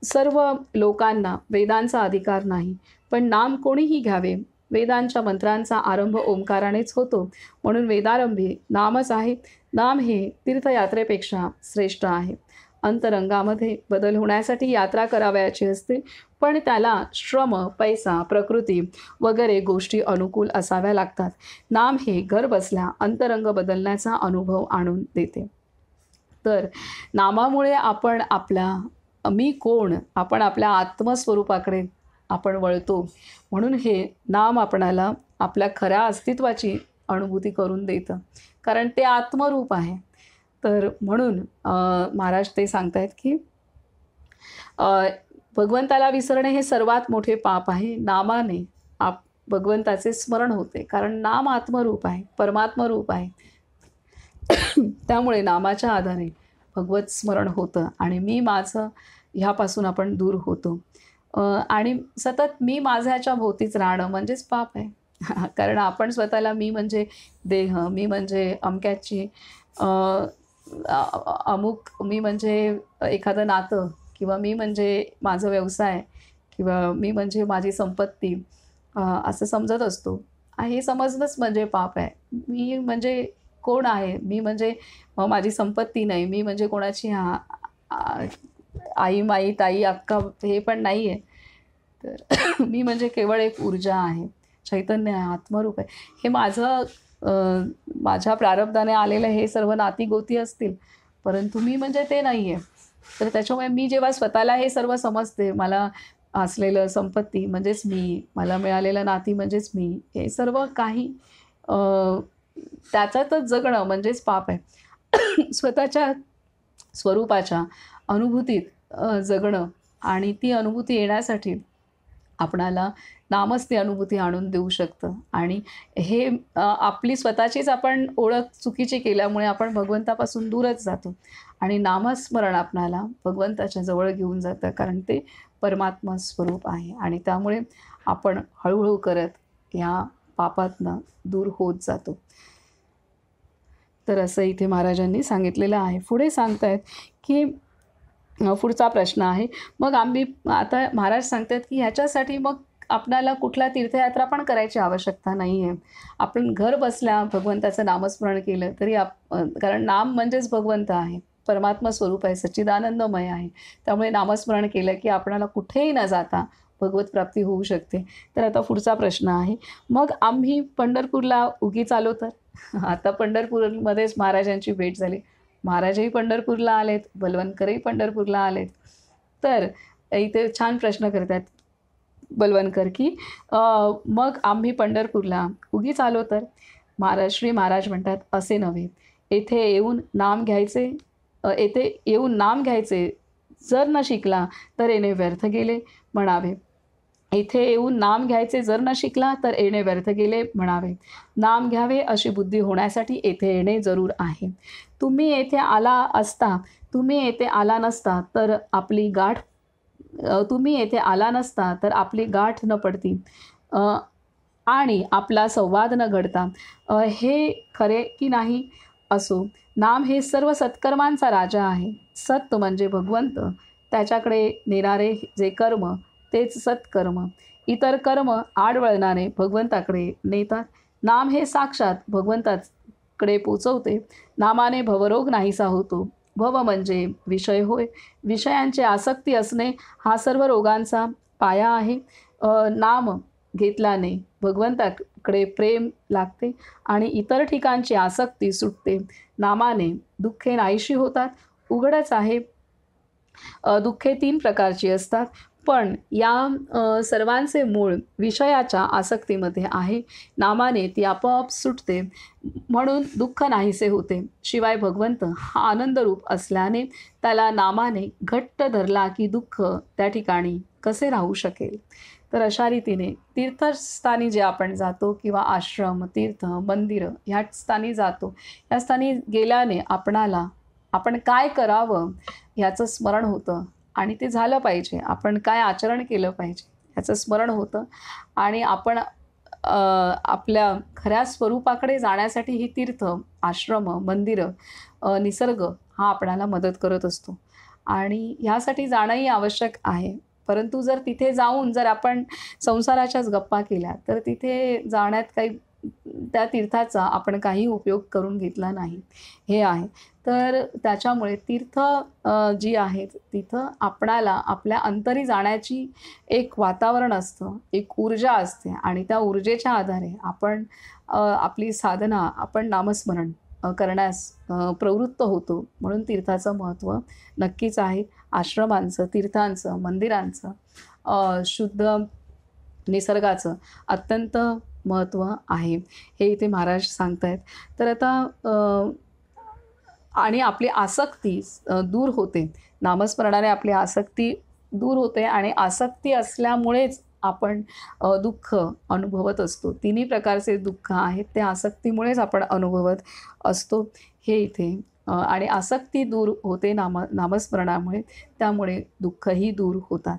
सर्व लोकांना वेदांचा अधिकार नाही, पण नाम कोणीही घ्यावे. वेदांच्या मंत्रांचा आरंभ ओंकारानेच होतो, म्हणून वेदारंभी नामच आहे. नाम हे तीर्थयात्रेपेक्षा श्रेष्ठ आहे. अंतरंगामध्ये बदल होण्यासाठी यात्रा करावयाची असते, पण त्याला श्रम, पैसा, प्रकृती वगैरे गोष्टी अनुकूल असाव्या लागतात. नाम हे घर बसल्या अंतरंग बदलण्याचा अनुभव आणून देते. तर नामामुळे आपण आपल्या आत्मस्वरूपाकडे आपण वळतो, म्हणून हे नाम आपणाला आपल्या खऱ्या अस्तित्वाची अनुभूती करून देतं, कारण ते आत्मरूप आहे. तर म्हणून महाराज ते सांगतायत की भगवंताला विसरणे हे सर्वात मोठे पाप आहे. नामाने भगवंताचे स्मरण होते, कारण नाम आत्मरूप आहे, परमात्मरूप आहे. त्यामुळे नामाच्या आधारे भगवत स्मरण होतं आणि मी माझं ह्यापासून आपण दूर होतो. आणि सतत मी माझ्याच्या भोवतीच राहणं म्हणजेच पाप आहे. कारण आपण स्वतःला मी म्हणजे देह, मी म्हणजे अमक्याची अमुक, मी म्हणजे एखादं नातं, किंवा मी म्हणजे माझं व्यवसाय, किंवा मी म्हणजे माझी संपत्ती, असं समजत असतो. हे समजणंच म्हणजे पाप आहे. मी म्हणजे कोण आहे? मी म्हणजे माझी संपत्ती नाही. मी म्हणजे कोणाची आ आई, माई, ताई, अक्का हे पण नाही आहे. तर मी म्हणजे केवळ एक ऊर्जा आहे, चैतन्य आहे, आत्मरूप आहे. हे अ, माझ्या प्रारब्धाने आलेलं हे सर्व नाती-गोती असतील, परंतु मी म्हणजे ते नाही आहे. तर त्याच्यामुळे मी जेव्हा स्वतःला हे सर्व समजते, मला असलेलं संपत्ती म्हणजेच मी, मला मिळालेलं नाती म्हणजेच मी, हे सर्व काही अ, त्याच्यातच जगणं म्हणजेच पाप आहे. स्वतःच्या स्वरूपाच्या अनुभूतीत जगणं आणि ती अनुभूती येण्यासाठी आपणाला नामच ती अनुभूती आणून देऊ शकतं आणि हे आपली स्वतःचीच आपण ओळख चुकीची केल्यामुळे आपण भगवंतापासून दूरच जातो आणि नामस्मरण आपणाला भगवंताच्या जवळ घेऊन जातं, कारण ते परमात्मा स्वरूप आहे आणि त्यामुळे आपण हळूहळू करत ह्या पापातनं दूर होत जातो. तर असं इथे महाराजांनी सांगितलेलं आहे. पुढे सांगतायत की पुढचा प्रश्न आहे. मग आम्ही आता महाराज सांगतात की ह्याच्यासाठी मग आपल्याला कुठल्या तीर्थयात्रा पण करायची आवश्यकता नाही आहे. आपण घर बसल्या भगवंताचं नामस्मरण केलं तरी कारण नाम म्हणजेच भगवंत आहे. परमात्मा स्वरूप आहे, सच्चिदानंदमय आहे. त्यामुळे नामस्मरण केलं की आपल्याला कुठेही न जाता भगवत प्राप्ती होऊ शकते. तर आता पुढचा प्रश्न आहे, मग आम्ही पंढरपूरला उगीच आलो तर? आता पंढरपूरमध्येच महाराजांची भेट झाली. महाराजही पंढरपूरला आलेत, बलवणकरही पंढरपूरला आलेत. तर इथे छान प्रश्न करतात बलवणकर की मग आम्ही पंढरपूरला उगीच आलो तर? श्री महाराज म्हणतात, असे नव्हे. येथे येऊन नाम घ्यायचे येथे येऊन नाम घ्यायचे जर न शिकला तर येणे व्यर्थ गेले म्हणावे. इथे येऊन नाम घ्यायचे जर न शिकला तर येणे व्यर्थ गेले म्हणावे. नाम घ्यावे अशी बुद्धी होण्यासाठी येथे येणे जरूर आहे. तुम्ही येथे आला नसता तर आपली गाठ तुम्ही येथे आला नसता तर आपली गाठ न पडती आणि आपला संवाद न घडता. हे खरे की नाही? असो, नाम हे सर्व सत्कर्मांचा राजा आहे. सत म्हणजे भगवंत, त्याच्याकडे नेणारे जे कर्म तेच सत्कर्म. इतर कर्म आडवळणाने भगवंताकडे नेतात. नाम हे साक्षात भगवंताकडे पोचवते. नामाने भवरोग नाहीसा होतो. भव म्हणजे विषय होय. विषयांची आसक्ती असणे हा सर्व रोगांचा पाया आहे. नाम घेतल्याने भगवंताकडे प्रेम लागते आणि इतर ठिकाणची आसक्ती सुटते. नामाने दुःखे नाहीशी होतात. उघडच आहे, दुःखे 3 प्रकारची असतात, पण या सर्वांचे मूळ विषयाच्या आसक्तीमध्ये आहे. नामाने ती आपोआप सुटते, म्हणून दुःख नाहीसे होते. शिवाय भगवंत हा आनंदरूप असल्याने त्याला नामाने घट्ट धरला की दुःख त्या ठिकाणी कसे राहू शकेल? तर अशा रीतीने तीर्थस्थानी जे आपण जातो किंवा आश्रम, तीर्थ, मंदिरं ह्या स्थानी जातो, या स्थानी गेल्याने आपण काय करावं ह्याचं स्मरण होतं आणि ते झालं पाहिजे. आपण काय आचरण केलं पाहिजे ह्याचं स्मरण होतं आणि आपण आपल्या खऱ्या स्वरूपाकडे जाण्यासाठी ही तीर्थ, आश्रम, मंदिरं, निसर्ग हा आपल्याला मदत करत असतो आणि ह्यासाठी जाणंही आवश्यक आहे. परंतु जर तिथे जाऊन जर आपण संसाराच्याच गप्पा केल्या तर तिथे जाण्यात काही त्या तीर्थाचा आपण काही उपयोग करून घेतला नाही, हे आहे. तर त्याच्यामुळे तीर्थ जी आहेत तिथं आपणाला आपल्या अंतरी जाण्याची एक वातावरण असतं, एक ऊर्जा असते आणि त्या ऊर्जेच्या आधारे आपण आपली साधना, आपण नामस्मरण करण्यास प्रवृत्त होतो. म्हणून तीर्थाचं महत्त्व नक्कीच आहे. आश्रमांचं, तीर्थांचं, मंदिरांचं, शुद्ध निसर्गाचं अत्यंत महत्त्व आहे, हे इथे महाराज सांगतायत. तर आता आणि आपली आसक्ती दूर होते. नामस्मरणाने आपली आसक्ती दूर होते आणि आसक्ती असल्यामुळेच आपण दुःख अनुभवत असतो. 3ही प्रकारचे दुःख आहेत ते आसक्तीमुळेच आपण अनुभवत असतो, हे इथे आणि आसक्ती दूर होते नामस्मरणामुळे, त्यामुळे दुःखही दूर होतात.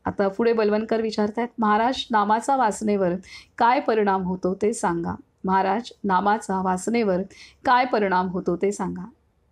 आता पुढे बलवणकर विचारतायत, महाराज नामाचा वासनेवर काय परिणाम होतो ते सांगा. महाराज नामाचा वासनेवर काय परिणाम होतो ते सांगा.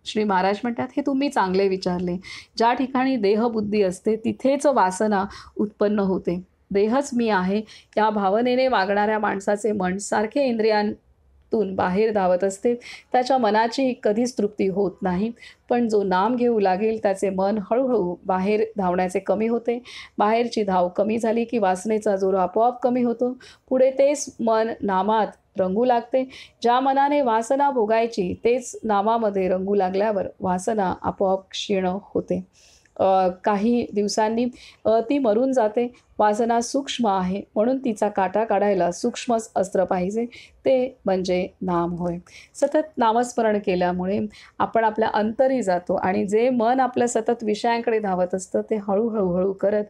श्री महाराज म्हणतात, हे तुम्ही चांगले विचारले. ज्या ठिकाणी देहबुद्धी असते तिथेच वासना उत्पन्न होते. देहच मी आहे या भावनेने वागणाऱ्या माणसाचे मन सारखे इंद्रियांतून बाहेर धावत असते. त्याच्या मनाची कधीच तृप्ती होत नाही. पण जो नाम घेऊ लागेल त्याचे मन हळूहळू बाहेर धावण्याचे कमी होते. बाहेरची धाव कमी झाली की वासनेचा जोर आपोआप कमी होतो. पुढे तेच मन नामात रंगू लागते. ज्या मनाने वासना भोगायची तेच नामामध्ये रंगू लागल्यावर वासना आपोआप क्षीण होते. काही दिवसांनी ती मरून जाते. वासना सूक्ष्म आहे म्हणून तिचा काटा काढायला सूक्ष्मच अस्त्र पाहिजे, ते म्हणजे नाम होय. सतत नामस्मरण केल्यामुळे आपण आपल्या अंतरी जातो आणि जे मन आपलं सतत विषयांकडे धावत असतं ते हळूहळू करत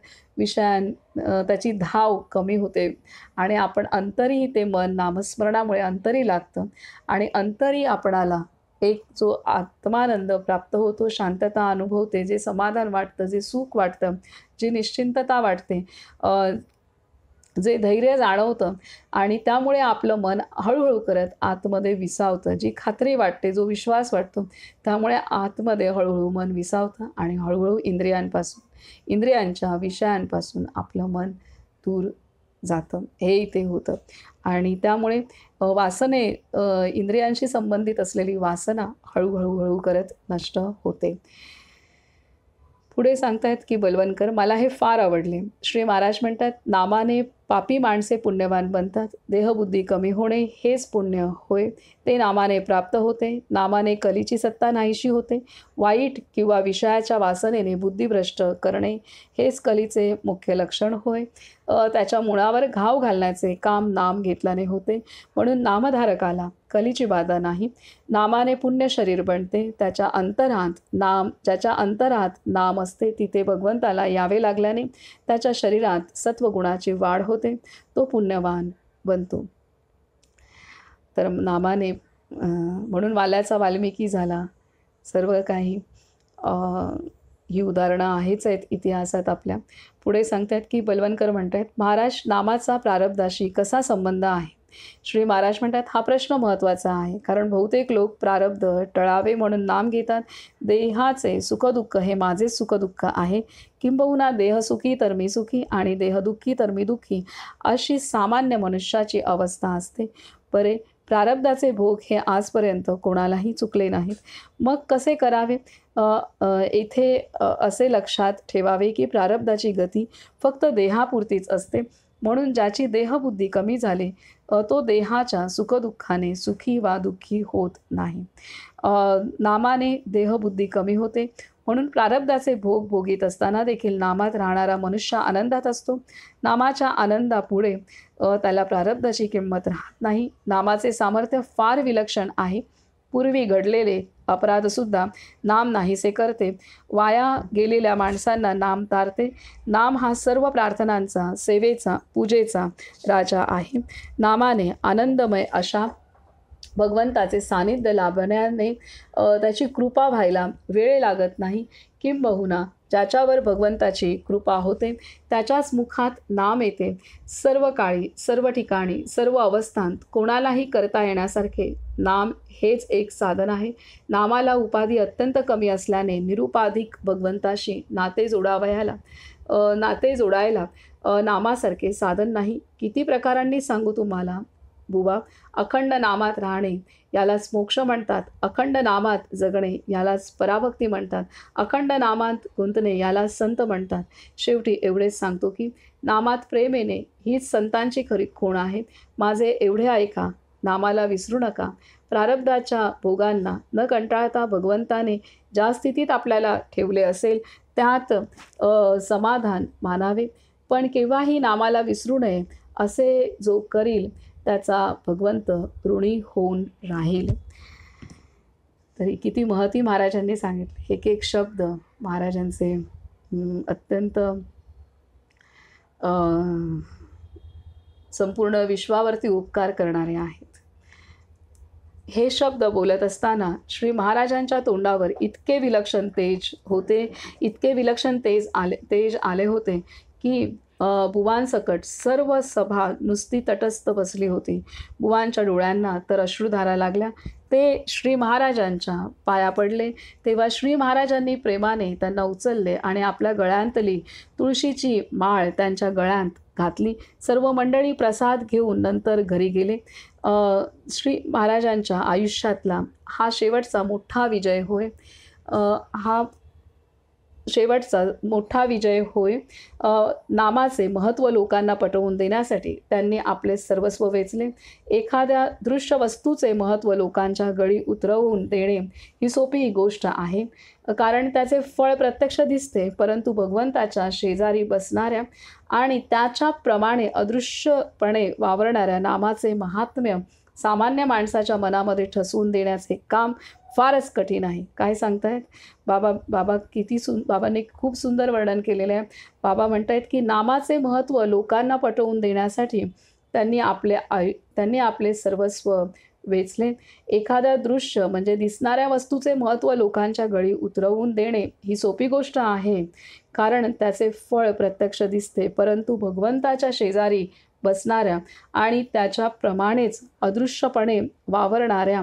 त्याची धाव कमी होते आणि आपण अंतरी ते मन नामस्मरणामुळे अंतरी लागतं आणि अंतरी आपणाला एक जो आत्मानंद प्राप्त होतो, शांतता अनुभवते, जे समाधान वाटतं, जे सुख वाटतं, जी निश्चिंतता वाटते, जे धैर्य जाणवतं आणि त्यामुळे आपलं मन हळूहळू करत आतमध्ये विसावतं. जी खात्री वाटते, जो विश्वास वाटतो, त्यामुळे आतमध्ये हळूहळू मन विसावतं आणि हळूहळू इंद्रियांच्या विषयांपासून आपलं मन दूर जातं. हे इथे होतं आणि त्यामुळे इंद्रियांशी संबंधित असलेली वासना हळूहळू करत नष्ट होते. पुढे सांगतायत की बलवणकर, मला हे फार आवडले. श्री महाराज म्हणतात, नामाने पापी माणसे पुण्यवान बनतात. देहबुद्धी कमी होणे हेच पुण्य होय. ते नामाने प्राप्त होते. नामाने कलीची सत्ता नाहीशी होते. वाईट किंवा विषयाच्या वासनेने बुद्धिभ्रष्ट करणे हेच कलीचे मुख्य लक्षण होय. त्याच्या मुळावर घाव घालण्याचे काम नाम घेतल्याने होते. म्हणून नामधारकाला कलीची बाधा नाही. नामाने पुण्य शरीर बनते. ज्याच्या अंतरात नाम असते तिथे भगवंताला यावे लागल्याने त्याच्या शरीरात सत्वगुणाची वाढ होते. तो पुण्यवान बनतो. तर नामाने म्हणून वाल्याचा वाल्मिकी झाला. सर्व काही ही उदाहरणं आहेच आहेत इतिहासात आपल्या. पुढे सांगतात की बलवणकर म्हणतात, महाराज, नामाचा प्रारब्धाशी कसा संबंध आहे? श्री महाराज म्हणतात, हा प्रश्न महत्त्वाचा आहे. कारण बहुतेक लोक प्रारब्ध टळावे म्हणून नाम घेतात. देहाचे सुखदुःख हे माझेच सुखदुःख आहे, किंबहुना देह सुखी तर मी सुखी आणि देह दुःखी तर मी दुःखी, अशी सामान्य मनुष्याची अवस्था असते. बरे, प्रारब्धाचे भोग हे आजपर्यंत कोणालाही चुकले नाहीत. मग कसे करावे? येथे असे लक्षात ठेवावे की प्रारब्धाची गती फक्त देहापुरतीच असते. म्हणून ज्याची देहबुद्धी कमी झाली तो देहाच्या सुखदुःखाने सुखी वा दुःखी होत नाही. नामाने देहबुद्धी कमी होते. म्हणून प्रारब्धाचे भोग भोगीत असताना देखील नामात राहणारा मनुष्य आनंदात असतो. नामाच्या आनंदापुढे त्याला प्रारब्धाची किंमत राहत नाही. नामाचे सामर्थ्य फार विलक्षण आहे. पूर्वी घडलेले अपराधसुद्धा नाम नाहीसे करते. वाया गेलेल्या माणसांना नाम तारते. नाम हा सर्व प्रार्थनांचा, सेवेचा, पूजेचा राजा आहे. नामाने आनंदमय अशा भगवंताचे सानिध्य लाभण्याने त्याची कृपा व्हायला वेळ लागत नाही. किंबहुना ज्याच्यावर भगवंताची कृपा होते त्याच्याच मुखात नाम येते. सर्व काळी, सर्व ठिकाणी, सर्व अवस्थांत कोणालाही करता येण्यासारखे नाम हेच एक साधन आहे. नामाला उपाधी अत्यंत कमी असल्याने निरुपाधिक भगवंताशी नाते जोडायला नामासारखे साधन नाही. किती प्रकारांनी सांगू तुम्हाला बुवा. अखंड नामात राहणे यालाच मोक्ष म्हणतात. अखंड नामात जगणे यालाच पराभक्ती म्हणतात. अखंड नामात गुंतणे यालाच संत म्हणतात. शेवटी एवढेच सांगतो की नामात प्रेम येणे हीच संतांची खरी खूण आहे. माझे एवढे ऐका, नामाला विसरू नका. प्रारब्धाच्या भोगांना न कंटाळता भगवंताने ज्या स्थितीत आपल्याला ठेवले असेल त्यात समाधान मानावे. पण केव्हाही नामाला विसरू नये. असे जो करील त्याचा भगवंत ऋणी होऊन राहील. तरी किती महती महाराजांनी सांगितले. एक एक शब्द महाराजांचे अत्यंत संपूर्ण विश्वावरती उपकार करणारे आहेत. हे शब्द बोलत असताना श्री महाराजांच्या तोंडावर इतके विलक्षण तेज आले होते की बुवांसकट सर्व सभा नुसती तटस्थ बसली होती. बुवांच्या डोळ्यांना तर अश्रुधारा लागल्या. ते श्री महाराजांच्या पाया पडले. तेव्हा श्री महाराजांनी प्रेमाने त्यांना उचलले आणि आपल्या गळ्यांतली तुळशीची माळ त्यांच्या गळ्यांत घातली. सर्व मंडळी प्रसाद घेऊन नंतर घरी गेले. श्री महाराजांच्या आयुष्यातला हा शेवटचा मोठा विजय होय. हा शेवटचा मोठा विजय होय. नामाचे महत्त्व लोकांना पटवून देण्यासाठी त्यांनी आपले सर्वस्व वेचले. एखाद्या दृश्य वस्तूचे महत्त्व लोकांच्या गळी उतरवून देणे ही सोपी गोष्ट आहे, कारण त्याचे फळ प्रत्यक्ष दिसते. परंतु भगवंताच्या शेजारी बसणाऱ्या आणि त्याच्याप्रमाणे अदृश्यपणे वावरणाऱ्या नामाचे महात्म्य सामान्य माणसाच्या मनामध्ये ठसवून देण्याचे काम फारच कठीण आहे. काय सांगतायत बाबांनी खूप सुंदर वर्णन केलेलं आहे. बाबा म्हणतायत की नामाचे महत्त्व लोकांना पटवून देण्यासाठी त्यांनी आपले सर्वस्व वेचले. एखाद्या दृश्य म्हणजे दिसणाऱ्या वस्तूचे महत्त्व लोकांच्या गळी उतरवून देणे ही सोपी गोष्ट आहे, कारण त्याचे फळ प्रत्यक्ष दिसते. परंतु भगवंताच्या शेजारी बसणाऱ्या आणि त्याच्याप्रमाणेच अदृश्यपणे वावरणाऱ्या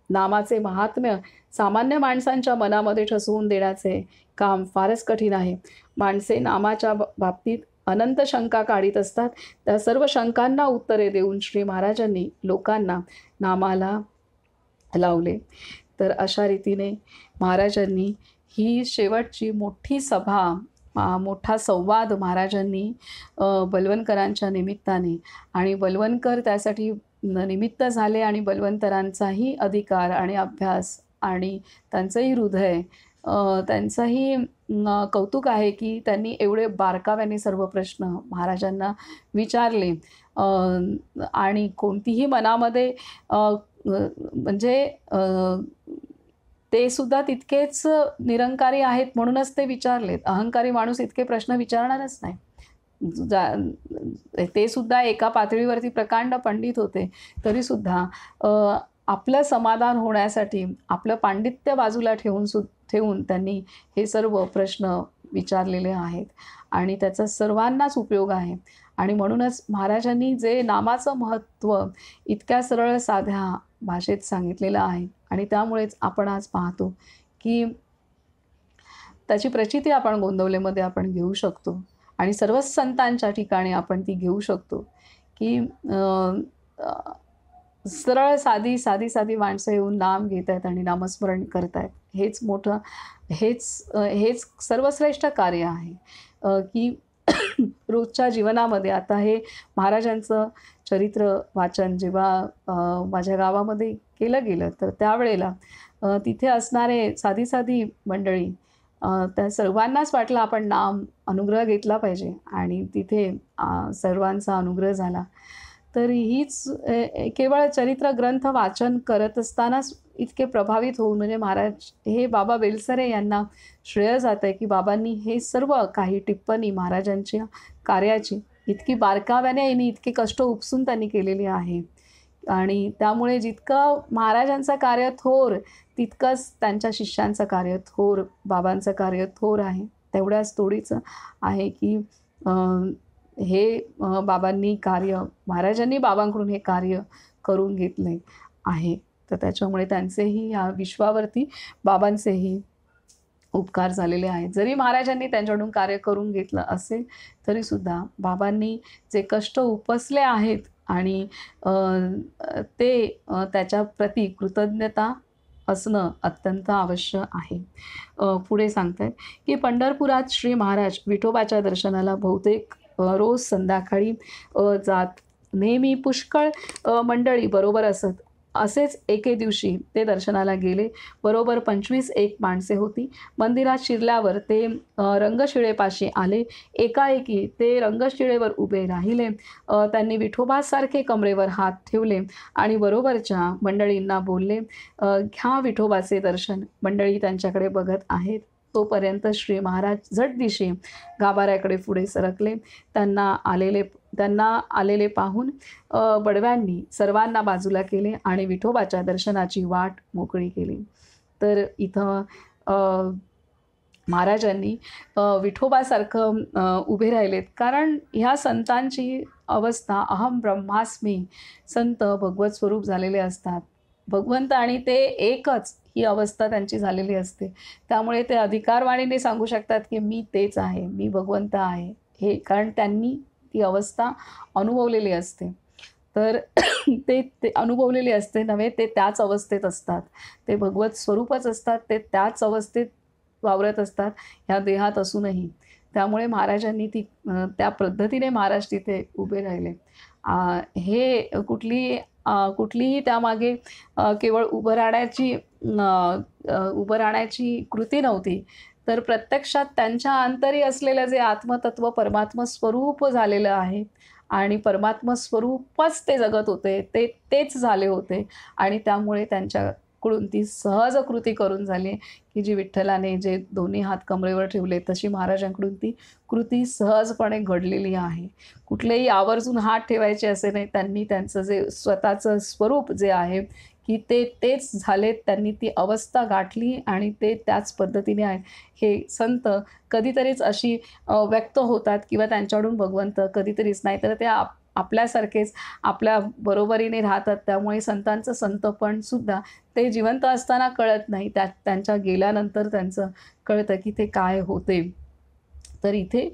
नामाचे महात्म्य सामान्य माणसांच्या मनामध्ये ठसवून देण्याचे काम फारच कठीण आहे. माणसे नामाच्या बाबतीत अनंत शंका काढीत असतात. त्या सर्व शंकांना उत्तरे देऊन श्री महाराजांनी लोकांना नामाला लावले. तर अशा रीतीने महाराजांनी ही शेवटची मोठी सभा, मोठा संवाद महाराजांनी बलवणकरांच्या निमित्ताने, आणि बलवणकर त्यासाठी निमित्त झाले, आणि बलवंतरांचाही अधिकार आणि अभ्यास आणि त्यांचंही हृदय, त्यांचंही कौतुक आहे की त्यांनी एवढे बारकाव्याने सर्व प्रश्न महाराजांना विचारले. आणि कोणतीही मनामध्ये म्हणजे ते सुद्धा तितकेच निरंकारी आहेत म्हणूनच ते विचारलेत. अहंकारी माणूस इतके प्रश्न विचारणारच नाही. ते सुद्धा एका पातळीवरती प्रकांड पंडित होते, तरीसुद्धा आपलं समाधान होण्यासाठी आपलं पांडित्य बाजूला ठेवून त्यांनी हे सर्व प्रश्न विचारलेले आहेत, आणि त्याचा सर्वांनाच उपयोग आहे. आणि म्हणूनच महाराजांनी जे नामाचं महत्त्व इतक्या सरळ साध्या भाषेत सांगितलेलं आहे, आणि त्यामुळेच आपण आज पाहतो की त्याची प्रचिती आपण गोंदवलेमध्ये आपण घेऊ शकतो, आणि सर्वच संतांच्या ठिकाणी आपण ती घेऊ शकतो की सरळ साधी माणसं येऊन नाम घेत आहेत आणि नामस्मरण करत आहेत. हेच मोठं, हेच सर्वश्रेष्ठ कार्य आहे की रोजच्या जीवनामध्ये. आता हे महाराजांचं चरित्र वाचन जेव्हा माझ्या गावामध्ये केलं गेलं, तर त्यावेळेला तिथे असणारे साधी मंडळी, त्या सर्वांनाच वाटलं आपण नाम अनुग्रह घेतला पाहिजे, आणि तिथे सर्वांचा अनुग्रह झाला. तर हीच केवळ चरित्र ग्रंथ वाचन करत असतानाच इतके प्रभावित होऊन, म्हणजे महाराज हे बाबा बेलसरे यांना श्रेय जात आहे की बाबांनी हे सर्व काही टिप्पणी महाराजांच्या कार्याची इतकी बारकाव्याने यांनी इतके कष्ट उपसून त्यांनी केलेली आहे. आणि त्यामुळे जितकं महाराजांचं कार्य थोर, तितकंच त्यांच्या शिष्यांचं कार्य थोर, बाबांचं कार्य थोर आहे. तेवढ्याच तोडीचं आहे की हे बाबांनी कार्य, महाराजांनी बाबांकडून हे कार्य करून घेतले आहे. तर त्याच्यामुळे त्यांचेही या विश्वावरती बाबांचेही उपकार झालेले आहेत. जरी महाराजांनी त्यांच्याकडून कार्य करून घेतलं असेल तरीसुद्धा बाबांनी जे कष्ट उपसले आहेत, आणि ते त्याच्याप्रती कृतज्ञता असणं अत्यंत आवश्यक आहे. पुढे सांगतायत की पंढरपुरात श्री महाराज विठोबाच्या दर्शनाला बहुतेक रोज संध्याकाळी जात. नेहमी पुष्कळ मंडळी बरोबर असत. असेच एके दिवशी ते दर्शनाला गेले. बरोबर 25 माणसे होती. मंदिरात शिरल्यावर ते रंगशिळेपाशी आले. एकाएकी ते रंगशिळेवर उभे राहिले. त्यांनी विठोबासारखे कमरेवर हात ठेवले आणि बरोबरच्या मंडळींना बोलले, घ्या विठोबाचे दर्शन. मंडळी त्यांच्याकडे बघत आहेत. तोपर्यंत श्री महाराज झटदिशी गाभाऱ्याकडे पुढे सरकले. त्यांना आलेले पाहून बडव्यांनी सर्वांना बाजूला केले आणि विठोबाच्या दर्शनाची वाट मोकळी केली. तर इथं महाराजांनी विठोबासारखं उभे राहिलेत, कारण ह्या संतांची अवस्था अहम ब्रह्मास्मी, संत भगवत स्वरूप झालेले असतात. भगवंत आणि ते एकच ही अवस्था त्यांची झालेली असते. त्यामुळे ते अधिकारवाणीने सांगू शकतात की मी तेच आहे, मी भगवंत आहे, हे कारण त्यांनी ती अवस्था अनुभवलेली असते. तर ते ते अनुभवलेली असते नव्हे, ते त्याच अवस्थेत असतात. ते भगवत स्वरूपच असतात, ते त्याच अवस्थेत वावरत असतात ह्या देहात असूनही. त्यामुळे महाराजांनी त्या पद्धतीने महाराज तिथे उभे राहिले. हे कुठलीही त्यामागे केवळ उभं राहण्याची कृती नव्हती. तर प्रत्यक्षात त्यांच्या अंतरी असलेलं जे आत्मतत्व परमात्म स्वरूप झालेलं आहे आणि परमात्म स्वरूपच ते जगत होते. तेच झाले होते आणि त्यामुळे त्यांच्याकडून ती सहज कृती करून झाली, की जी विठ्ठलाने जे दोन्ही हात कमरेवर ठेवले तशी महाराजांकडून ती कृती सहजपणे घडलेली आहे. कुठलेही आवर्जून हात ठेवायचे असे नाही. त्यांनी त्यांचं जे स्वतःचं स्वरूप जे आहे, की तेच झालेत. त्यांनी ती अवस्था गाठली आणि ते त्याच पद्धतीने आहे. हे संत कधीतरीच अशी व्यक्त होतात किंवा त्यांच्याकडून भगवंत कधीतरीच, नाहीतर ते आपल्यासारखेच आपल्या बरोबरीने राहतात. त्यामुळे संतांचं संतपण सुद्धा ते जिवंत असताना कळत नाही. त्यांच्या गेल्यानंतर त्यांचं कळतं की ते काय होते. तर इथे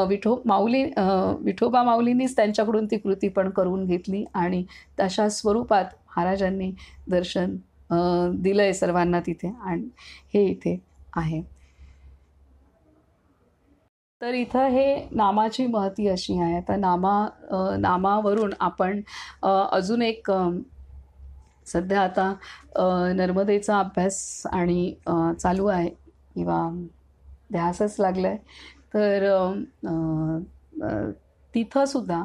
विठोबा माऊलींनीच त्यांच्याकडून ती कृती पण करून घेतली आणि तशा स्वरूपात महाराजांनी दर्शन दिलंय सर्वांना तिथे आणि हे इथे आहे. तर इथं हे नामाची महती अशी आहे. तर नामावरून आपण अजून एक सध्या आता नर्मदेचा अभ्यास आणि चालू आहे किंवा ध्यासच लागला आहे. तर तिथंसुद्धा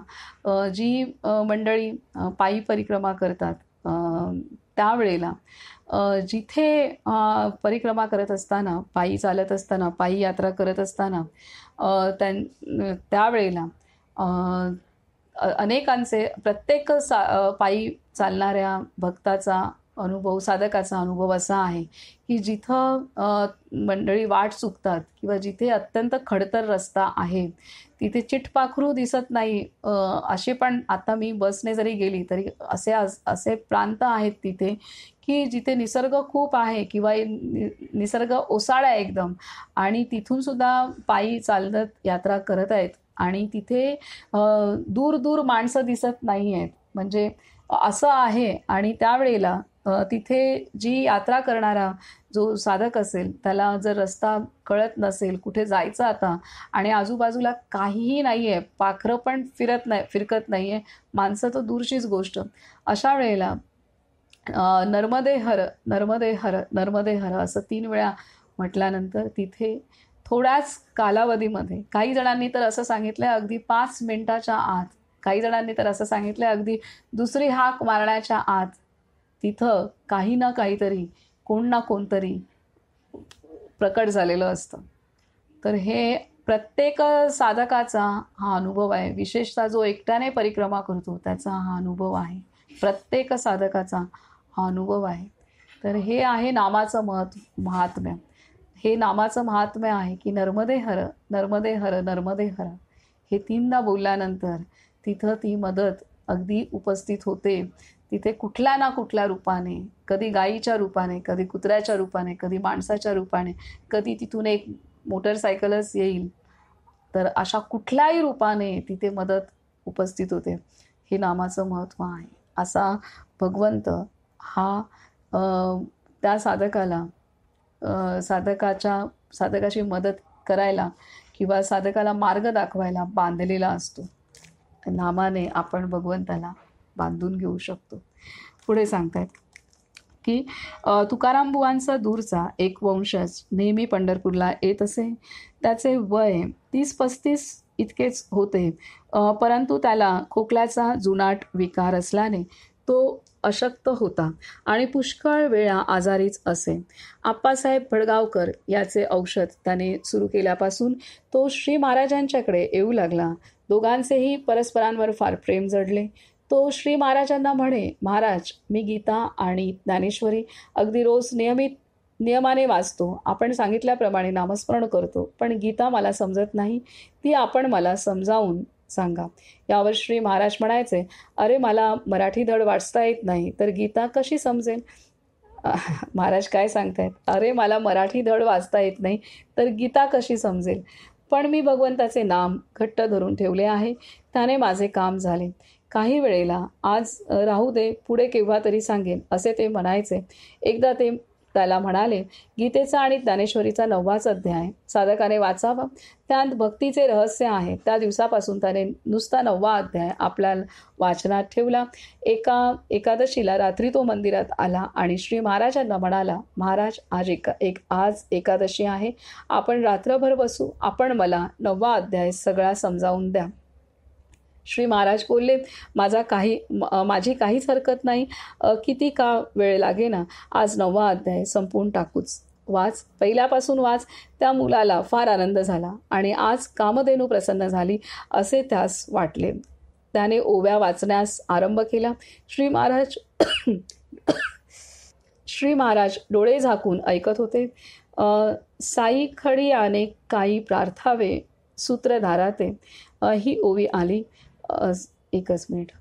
जी मंडळी पायी परिक्रमा करतात त्यावेळेला जिथे परिक्रमा करत असताना, पायी चालत असताना, पायी यात्रा करत असताना त्यावेळेला अनेकांचे प्रत्येक पायी चालणाऱ्या भक्ताचा अनुभव, साधकाचा अनुभव असा आहे की जिथं मंडळी वाट चुकतात किंवा जिथे अत्यंत खडतर रस्ता आहे, तिथे चिटपाखरू दिसत नाही असे पण आता मी बसने जरी गेली तरी असे प्रांत आहेत तिथे की जिथे निसर्ग खूप आहे किंवा निसर्ग ओसाळ आहे एकदम आणि तिथून सुद्धा पायी चालत यात्रा करत आहेत आणि तिथे दूर दूर माणसं दिसत नाही आहेत. म्हणजे असं आहे आणि त्यावेळेला तिथे जी यात्रा करणारा जो साधक असेल त्याला जर रस्ता कळत नसेल, कुठे जायचं आता आणि आजूबाजूला काहीही नाही आहे, पाखरं पण फिरकत नाही आहे, माणसं तर दूरचीच गोष्ट. अशा वेळेला नर्मदे हर, नर्मदे हर, नर्मदे हर असं 3 वेळा म्हटल्यानंतर तिथे थोड्याच कालावधीमध्ये, काही जणांनी तर असं सांगितलं अगदी 5 मिनिटाच्या आत, काही जणांनी तर असं सांगितलं अगदी दुसरी हाक मारण्याच्या आत तिथं काही ना काहीतरी, कोण ना कोणतरी प्रकट झालेलं असतं. तर हे प्रत्येक साधकाचा हा अनुभव आहे. विशेषतः जो एकट्याने परिक्रमा करतो त्याचा हा अनुभव आहे. प्रत्येक साधकाचा हा अनुभव आहे. तर हे आहे नामाचं महात्म्य. हे नामाचं महात्म्य आहे की नर्मदे हर, नर्मदे हर, नर्मदे हर हे 3दा बोलल्यानंतर तिथं ती मदत अगदी उपस्थित होते. तिथे कुठल्या ना कुठल्या रूपाने, कधी गायीच्या रूपाने, कधी कुत्र्याच्या रूपाने, कधी माणसाच्या रूपाने, कधी तिथून एक मोटरसायकलच येईल. तर अशा कुठल्याही रूपाने तिथे मदत उपस्थित होते. हे नामाचं महत्त्व आहे. असा भगवंत हा त्या साधकाला साधकाची मदत करायला किंवा साधकाला मार्ग दाखवायला बांधलेला असतो. नामाने आपण भगवंताला बांधून घेऊ शकतो. पुढे सांगतायत की तुकाराम बुवांचा दूरचा एक वंशज नेहमी पंढरपूरला येत असे. त्याचे वय 30-35 इतकेच होते, परंतु त्याला खोकल्याचा जुनाट विकार असल्याने तो अशक्त होता आणि पुष्कळ वेळा आजारीच असे. आप्पासाहेब भडगावकर याचे औषध त्याने सुरू केल्यापासून तो श्री महाराजांच्याकडे येऊ लागला. दोघांचेही परस्परांवर फार प्रेम जडले. तो श्री महाराजांना म्हणे, महाराज, मी गीता आणि ज्ञानेश्वरी अगदी रोज नियमाने वाचतो. आपण सांगितल्याप्रमाणे नामस्मरण करतो, पण गीता मला समजत नाही, ती आपण मला समजावून सांगा. यावर श्री महाराज म्हणायचे, अरे मला मराठी धड वाचता येत नाही, तर गीता कशी समजेल? महाराज काय सांगतायत, अरे मला मराठी धड वाचता येत नाही तर गीता कशी समजेल? पण मी भगवंताचे नाम घट्ट धरून ठेवले आहे, त्याने माझे काम झाले. काही वेळेला आज राहू दे, पुढे केव्हा तरी सांगेन, असे ते म्हणायचे. एकदा ते त्याला म्हणाले, गीतेचा आणि ज्ञानेश्वरीचा 9वाच अध्याय साधकाने वाचावा, त्यात भक्तीचे रहस्य आहे. त्या दिवसापासून त्याने नुसता 9वा अध्याय आपल्या वाचनात ठेवला. एकादशीला रात्री तो मंदिरात आला आणि श्री महाराजांना म्हणाला, महाराज आज एकादशी आहे, आपण रात्रभर बसू, आपण मला 9वा अध्याय सगळा समजावून द्या. श्री महाराज बोलले, माझी काहीच हरकत नाही, किती का वेळ लागेना, आज 9वा अध्याय संपवून टाकूच. वाच, पहिल्यापासून वाच. त्या मुलाला फार आनंद झाला आणि आज कामधेनू प्रसन्न झाली असे त्यास वाटले. त्याने ओव्या वाचण्यास आरंभ केला. श्री महाराज डोळे झाकून ऐकत होते. साई खडियाने काही प्रार्थावे सूत्रधाराते, ही ओवी आली. एकच मिनिट.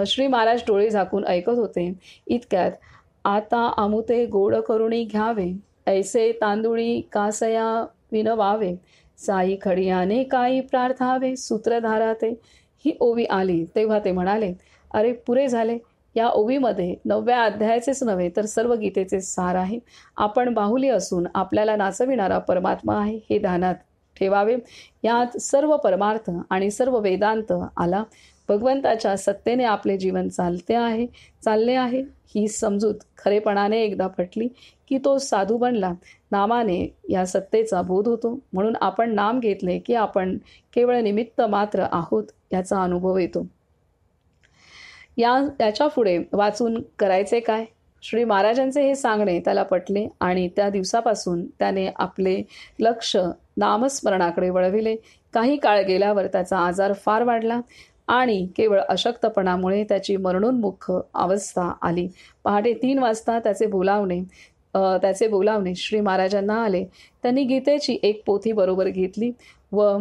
श्री महाराज डोळे झाकून ऐकत होते. इतक्यात, आता आमुते गोड करुणी घ्यावे, ऐसे तांदुळी कासया विनवावे, साई खडियाने काही प्रार्थावे सूत्रधाराते, ही ओवी आली. तेव्हा ते म्हणाले, अरे पुरे झाले. या ओवीमध्ये 9व्या अध्यायाचेच नव्हे तर सर्व गीतेचे सार आहे. आपण बाहुली असून आपल्याला नाचविणारा परमात्मा आहे, हे ध्यानात ठेवावे. यात सर्व परमार्थ आणि सर्व वेदांत आला. भगवंताच्या सत्तेने आपले जीवन चालले आहे. ही समजूत खरेपणाने एकदा पटली की तो साधू बनला. नामाने या सत्तेचा बोध होतो. म्हणून आपण नाम घेतले की आपण केवळ निमित्त मात्र आहोत याचा अनुभव येतो. याच्या पुढे वाचून करायचे काय? श्री महाराजांचे हे सांगणे त्याला पटले आणि त्या दिवसापासून त्याने आपले लक्ष नामस्मरणाकडे वळविले. काही काळ गेल्यावर त्याचा आजार फार वाढला आणि केवळ अशक्तपणामुळे त्याची मरणोन्मुख अवस्था आली. पहाटे 3 वाजता त्याचे बोलावणे श्री महाराजांना आले. त्यांनी गीतेची एक पोथी बरोबर घेतली व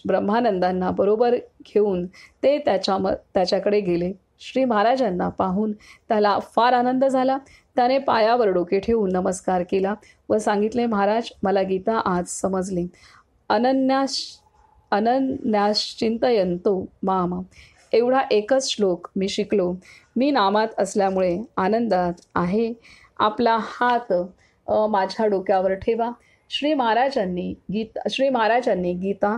ब्रह्मानंदांना बरोबर घेऊन ते त्याच्याकडे गेले. श्री महाराजांना पाहून त्याला फार आनंद झाला. त्याने पायावर डोके ठेवून नमस्कार केला व सांगितले, महाराज, मला गीता आज समजली. अनन्याश्चिंतयन्तो माम, एवढा एकच श्लोक मी शिकलो. मी नामात असल्यामुळे आनंदात आहे. आपला हात माझ्या डोक्यावर ठेवा. श्री महाराजांनी गीता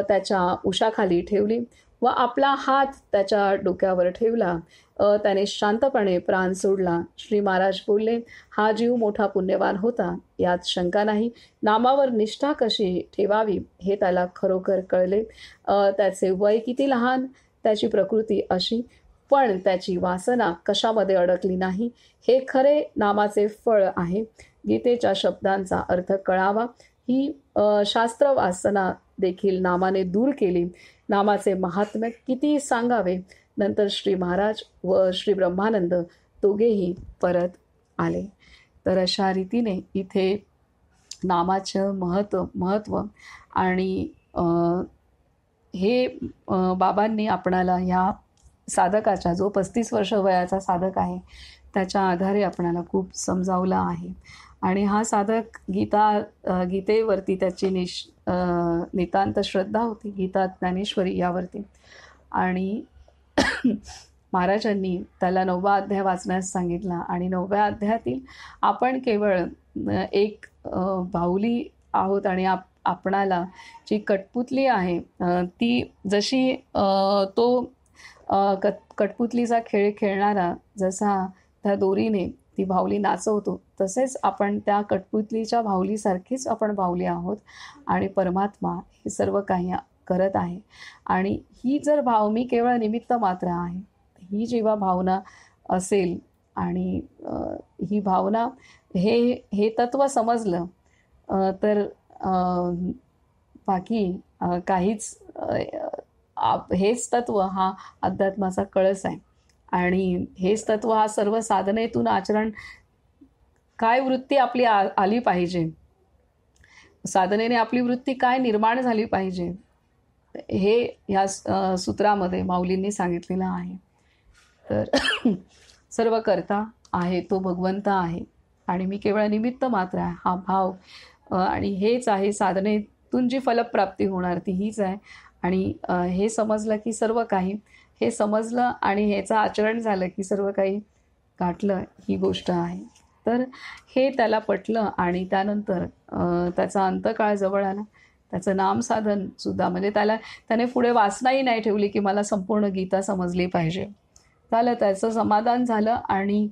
त्याच्या उशाखाली ठेवली व आपला हात त्याच्या डोक्यावर ठेवला. त्याने शांतपणे प्राण सोडला. श्री महाराज बोलले, हा जीव मोठा पुण्यवान होता, यात शंका नाही. नामावर निष्ठा कशी ठेवावी हे त्याला खरोखर कळले. त्याचे वय किती लहान, त्याची प्रकृती अशी, पण त्याची वासना कशामध्ये अडकली नाही, हे खरे नामाचे फळ आहे. गीतेच्या शब्दांचा अर्थ कळावा ही शास्त्र वासना देखील नामाने दूर केली. नामाचे महात्म्य किती सांगावे. नंतर श्री महाराज व श्री ब्रह्मानंद दोघेही परत आले. तर अशा रीतीने इथे नामाचं महत्त्व आणि हे बाबांनी आपणाला ह्या साधकाच्या, जो 35 वर्ष वयाचा साधक आहे, त्याच्या आधारे आपणाला खूप समजावला आहे. आणि हा साधक गीतेवरती त्याची नितांत श्रद्धा होती, गीता ज्ञानेश्वरी यावरती. आणि महाराजांनी त्याला 9वा अध्याय वाचण्यास सांगितला. आणि 9व्या अध्यायातील आपण केवळ एक बाहुली आहोत आणि आपणाला जी कठपुतली आहे ती जशी तो कठपुतलीचा खेळ खेळणारा जसा त्या दोरीने ती बाहुली नाचवतो, तसेच आपण त्या कठपुतलीच्या बाहुलीसारखीच आपण बाहुली आहोत आणि परमात्मा हे सर्व काही करत आहे. आणि ही जर मी केवळ निमित्त मात्र आहे, ही जेव्हा भावना असेल आणि ही भावना हे तत्व समजलं तर बाकी काहीच, हेच तत्व हा अध्यात्माचा कळस आहे. आणि हेच तत्व हा सर्व साधनेतून आचरण, काय वृत्ती आपली आली पाहिजे, साधनेने आपली वृत्ती काय निर्माण झाली पाहिजे, हे ह्या सूत्रामध्ये माऊलींनी सांगितलेलं आहे. तर सर्व करता आहे तो भगवंत आहे आणि मी केवळ निमित्त मात्र आहे, हा भाव आणि हेच आहे साधनेत भक्तून जी फलप्राप्ती होणार ती हीच आहे. आणि हे समजलं की सर्व काही, हे समजलं आणि ह्याचं आचरण झालं की सर्व काही गाठलं, ही गोष्ट आहे. तर हे त्याला पटलं आणि त्यानंतर त्याचा अंतकाळ जवळ आला. त्याचं नामसाधनसुद्धा म्हणजे त्याने पुढे वासनाही नाही ठेवली की मला संपूर्ण गीता समजली पाहिजे. झालं, त्याचं समाधान झालं आणि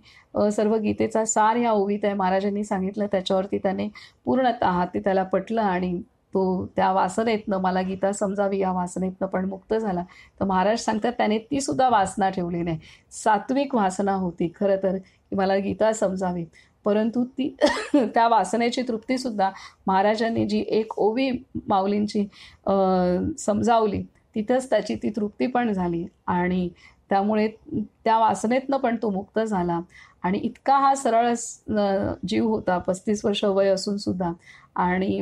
सर्व गीतेचा सार ह्या ओवीत आहे. महाराजांनी सांगितलं त्याच्यावरती त्याने पूर्णतः ते त्याला पटलं आणि तो त्या वासनेतनं मला गीता समजावी या वासनेतनं पण मुक्त झाला. तर महाराज सांगतात त्याने ती सुद्धा वासना ठेवली नाही. सात्विक वासना होती खरं तर की मला गीता समजावी, परंतु ती त्या वासनेची तृप्तीसुद्धा महाराजांनी जी एक ओवी माऊलींची समजावली तिथंच त्याची ती तृप्ती पण झाली आणि त्यामुळे त्या वासनेतनं पण तो मुक्त झाला. आणि इतका हा सरळ जीव होता, 35 वर्ष वय असून सुद्धा, आणि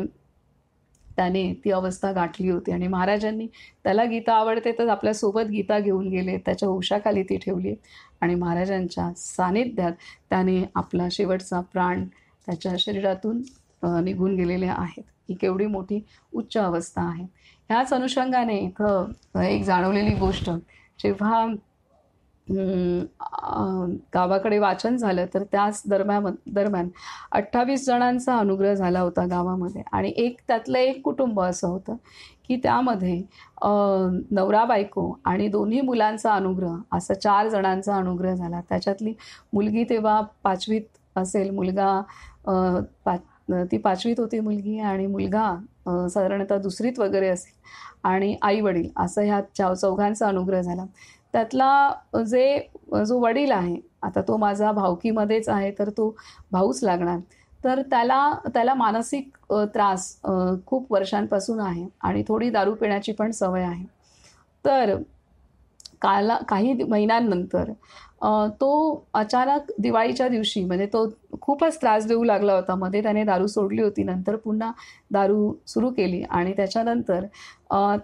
त्याने ती अवस्था गाठली होती. आणि महाराजांनी त्याला गीता आवडते तर आपल्यासोबत गीता घेऊन गेले, त्याच्या उशाखाली ती ठेवली आणि महाराजांच्या सानिध्यात त्याने आपला शेवटचा प्राण त्याच्या शरीरातून निघून गेलेले आहेत. ही केवढी मोठी उच्च अवस्था आहे. ह्याच अनुषंगाने इथं एक जाणवलेली गोष्ट, जेव्हा गावाकडे वाचन झालं तर त्याच दरम्यान 28 जणांचा अनुग्रह झाला होता गावामध्ये. आणि त्यातलं एक कुटुंब असं होतं की त्यामध्ये नवरा बायको आणि दोन्ही मुलांचा अनुग्रह, असं 4 जणांचा अनुग्रह झाला. त्याच्यातली मुलगी तेव्हा 5वीत असेल, मुलगा ती 5वीत होती मुलगी आणि मुलगा साधारणतः 2रीत वगैरे असेल, आणि आई वडील असं ह्या चौघांचा अनुग्रह झाला. त्यातला जो वडील आहे, आता तो माझा भावकीमध्येच आहे तर तो भाऊच लागणार, तर त्याला मानसिक त्रास खूप वर्षांपासून आहे आणि थोडी दारू पिण्याची पण सवय आहे. तर काही महिन्यांनंतर तो अचानक दिवाळीच्या दिवशी, म्हणजे तो खूपच त्रास देऊ लागला होता. मध्ये त्याने दारू सोडली होती, नंतर पुन्हा दारू सुरू केली आणि त्याच्यानंतर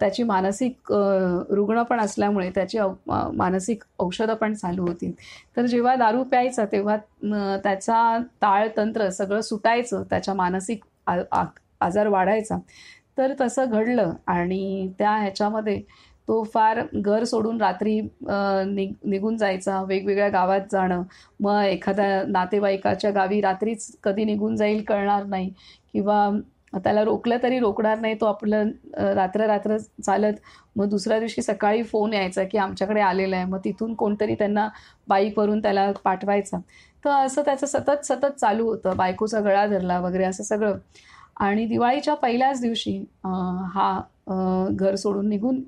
त्याची मानसिक रुग्ण पण असल्यामुळे त्याची मानसिक औषधं पण चालू होती. तर जेव्हा दारू प्यायचा तेव्हा त्याचा ताळतंत्र सगळं सुटायचं, त्याच्या मानसिक आजार वाढायचा. तर तसं घडलं आणि त्या ह्याच्यामध्ये तो फार घर सोडून रात्री निघून जायचा, वेगवेगळ्या गावात जाणं, मग एखाद्या नातेवाईकाच्या गावी रात्रीच कधी निघून जाईल कळणार नाही, किंवा त्याला रोकलं तरी रोकणार नाही, तो आपलं रात्र चालत मग दुसऱ्या दिवशी सकाळी फोन यायचा की आमच्याकडे आलेला आहे, मग तिथून कोणतरी त्यांना बाईकवरून त्याला पाठवायचा. तर असं त्याचं सतत चालू होतं, बायकोचा गळा धरला वगैरे असं सगळं. आणि दिवाळीच्या पहिल्याच दिवशी हा घर सोडून निघून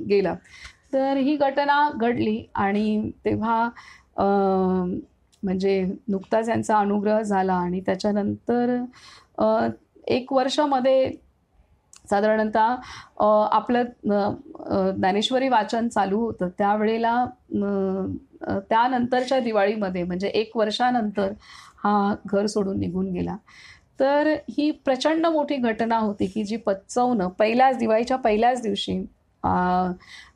गेला. तर ही घटना घडली आणि तेव्हा म्हणजे नुकताच यांचा अनुग्रह झाला आणि त्याच्यानंतर 1 वर्षामध्ये साधारणतः आपलं ज्ञानेश्वरी वाचन चालू होतं. त्यावेळेला त्यानंतरच्या दिवाळीमध्ये म्हणजे 1 वर्षानंतर हा घर सोडून निघून गेला. तर ही प्रचंड मोठी घटना होती की जी पचवणं दिवाळीच्या पहिल्याच दिवशी,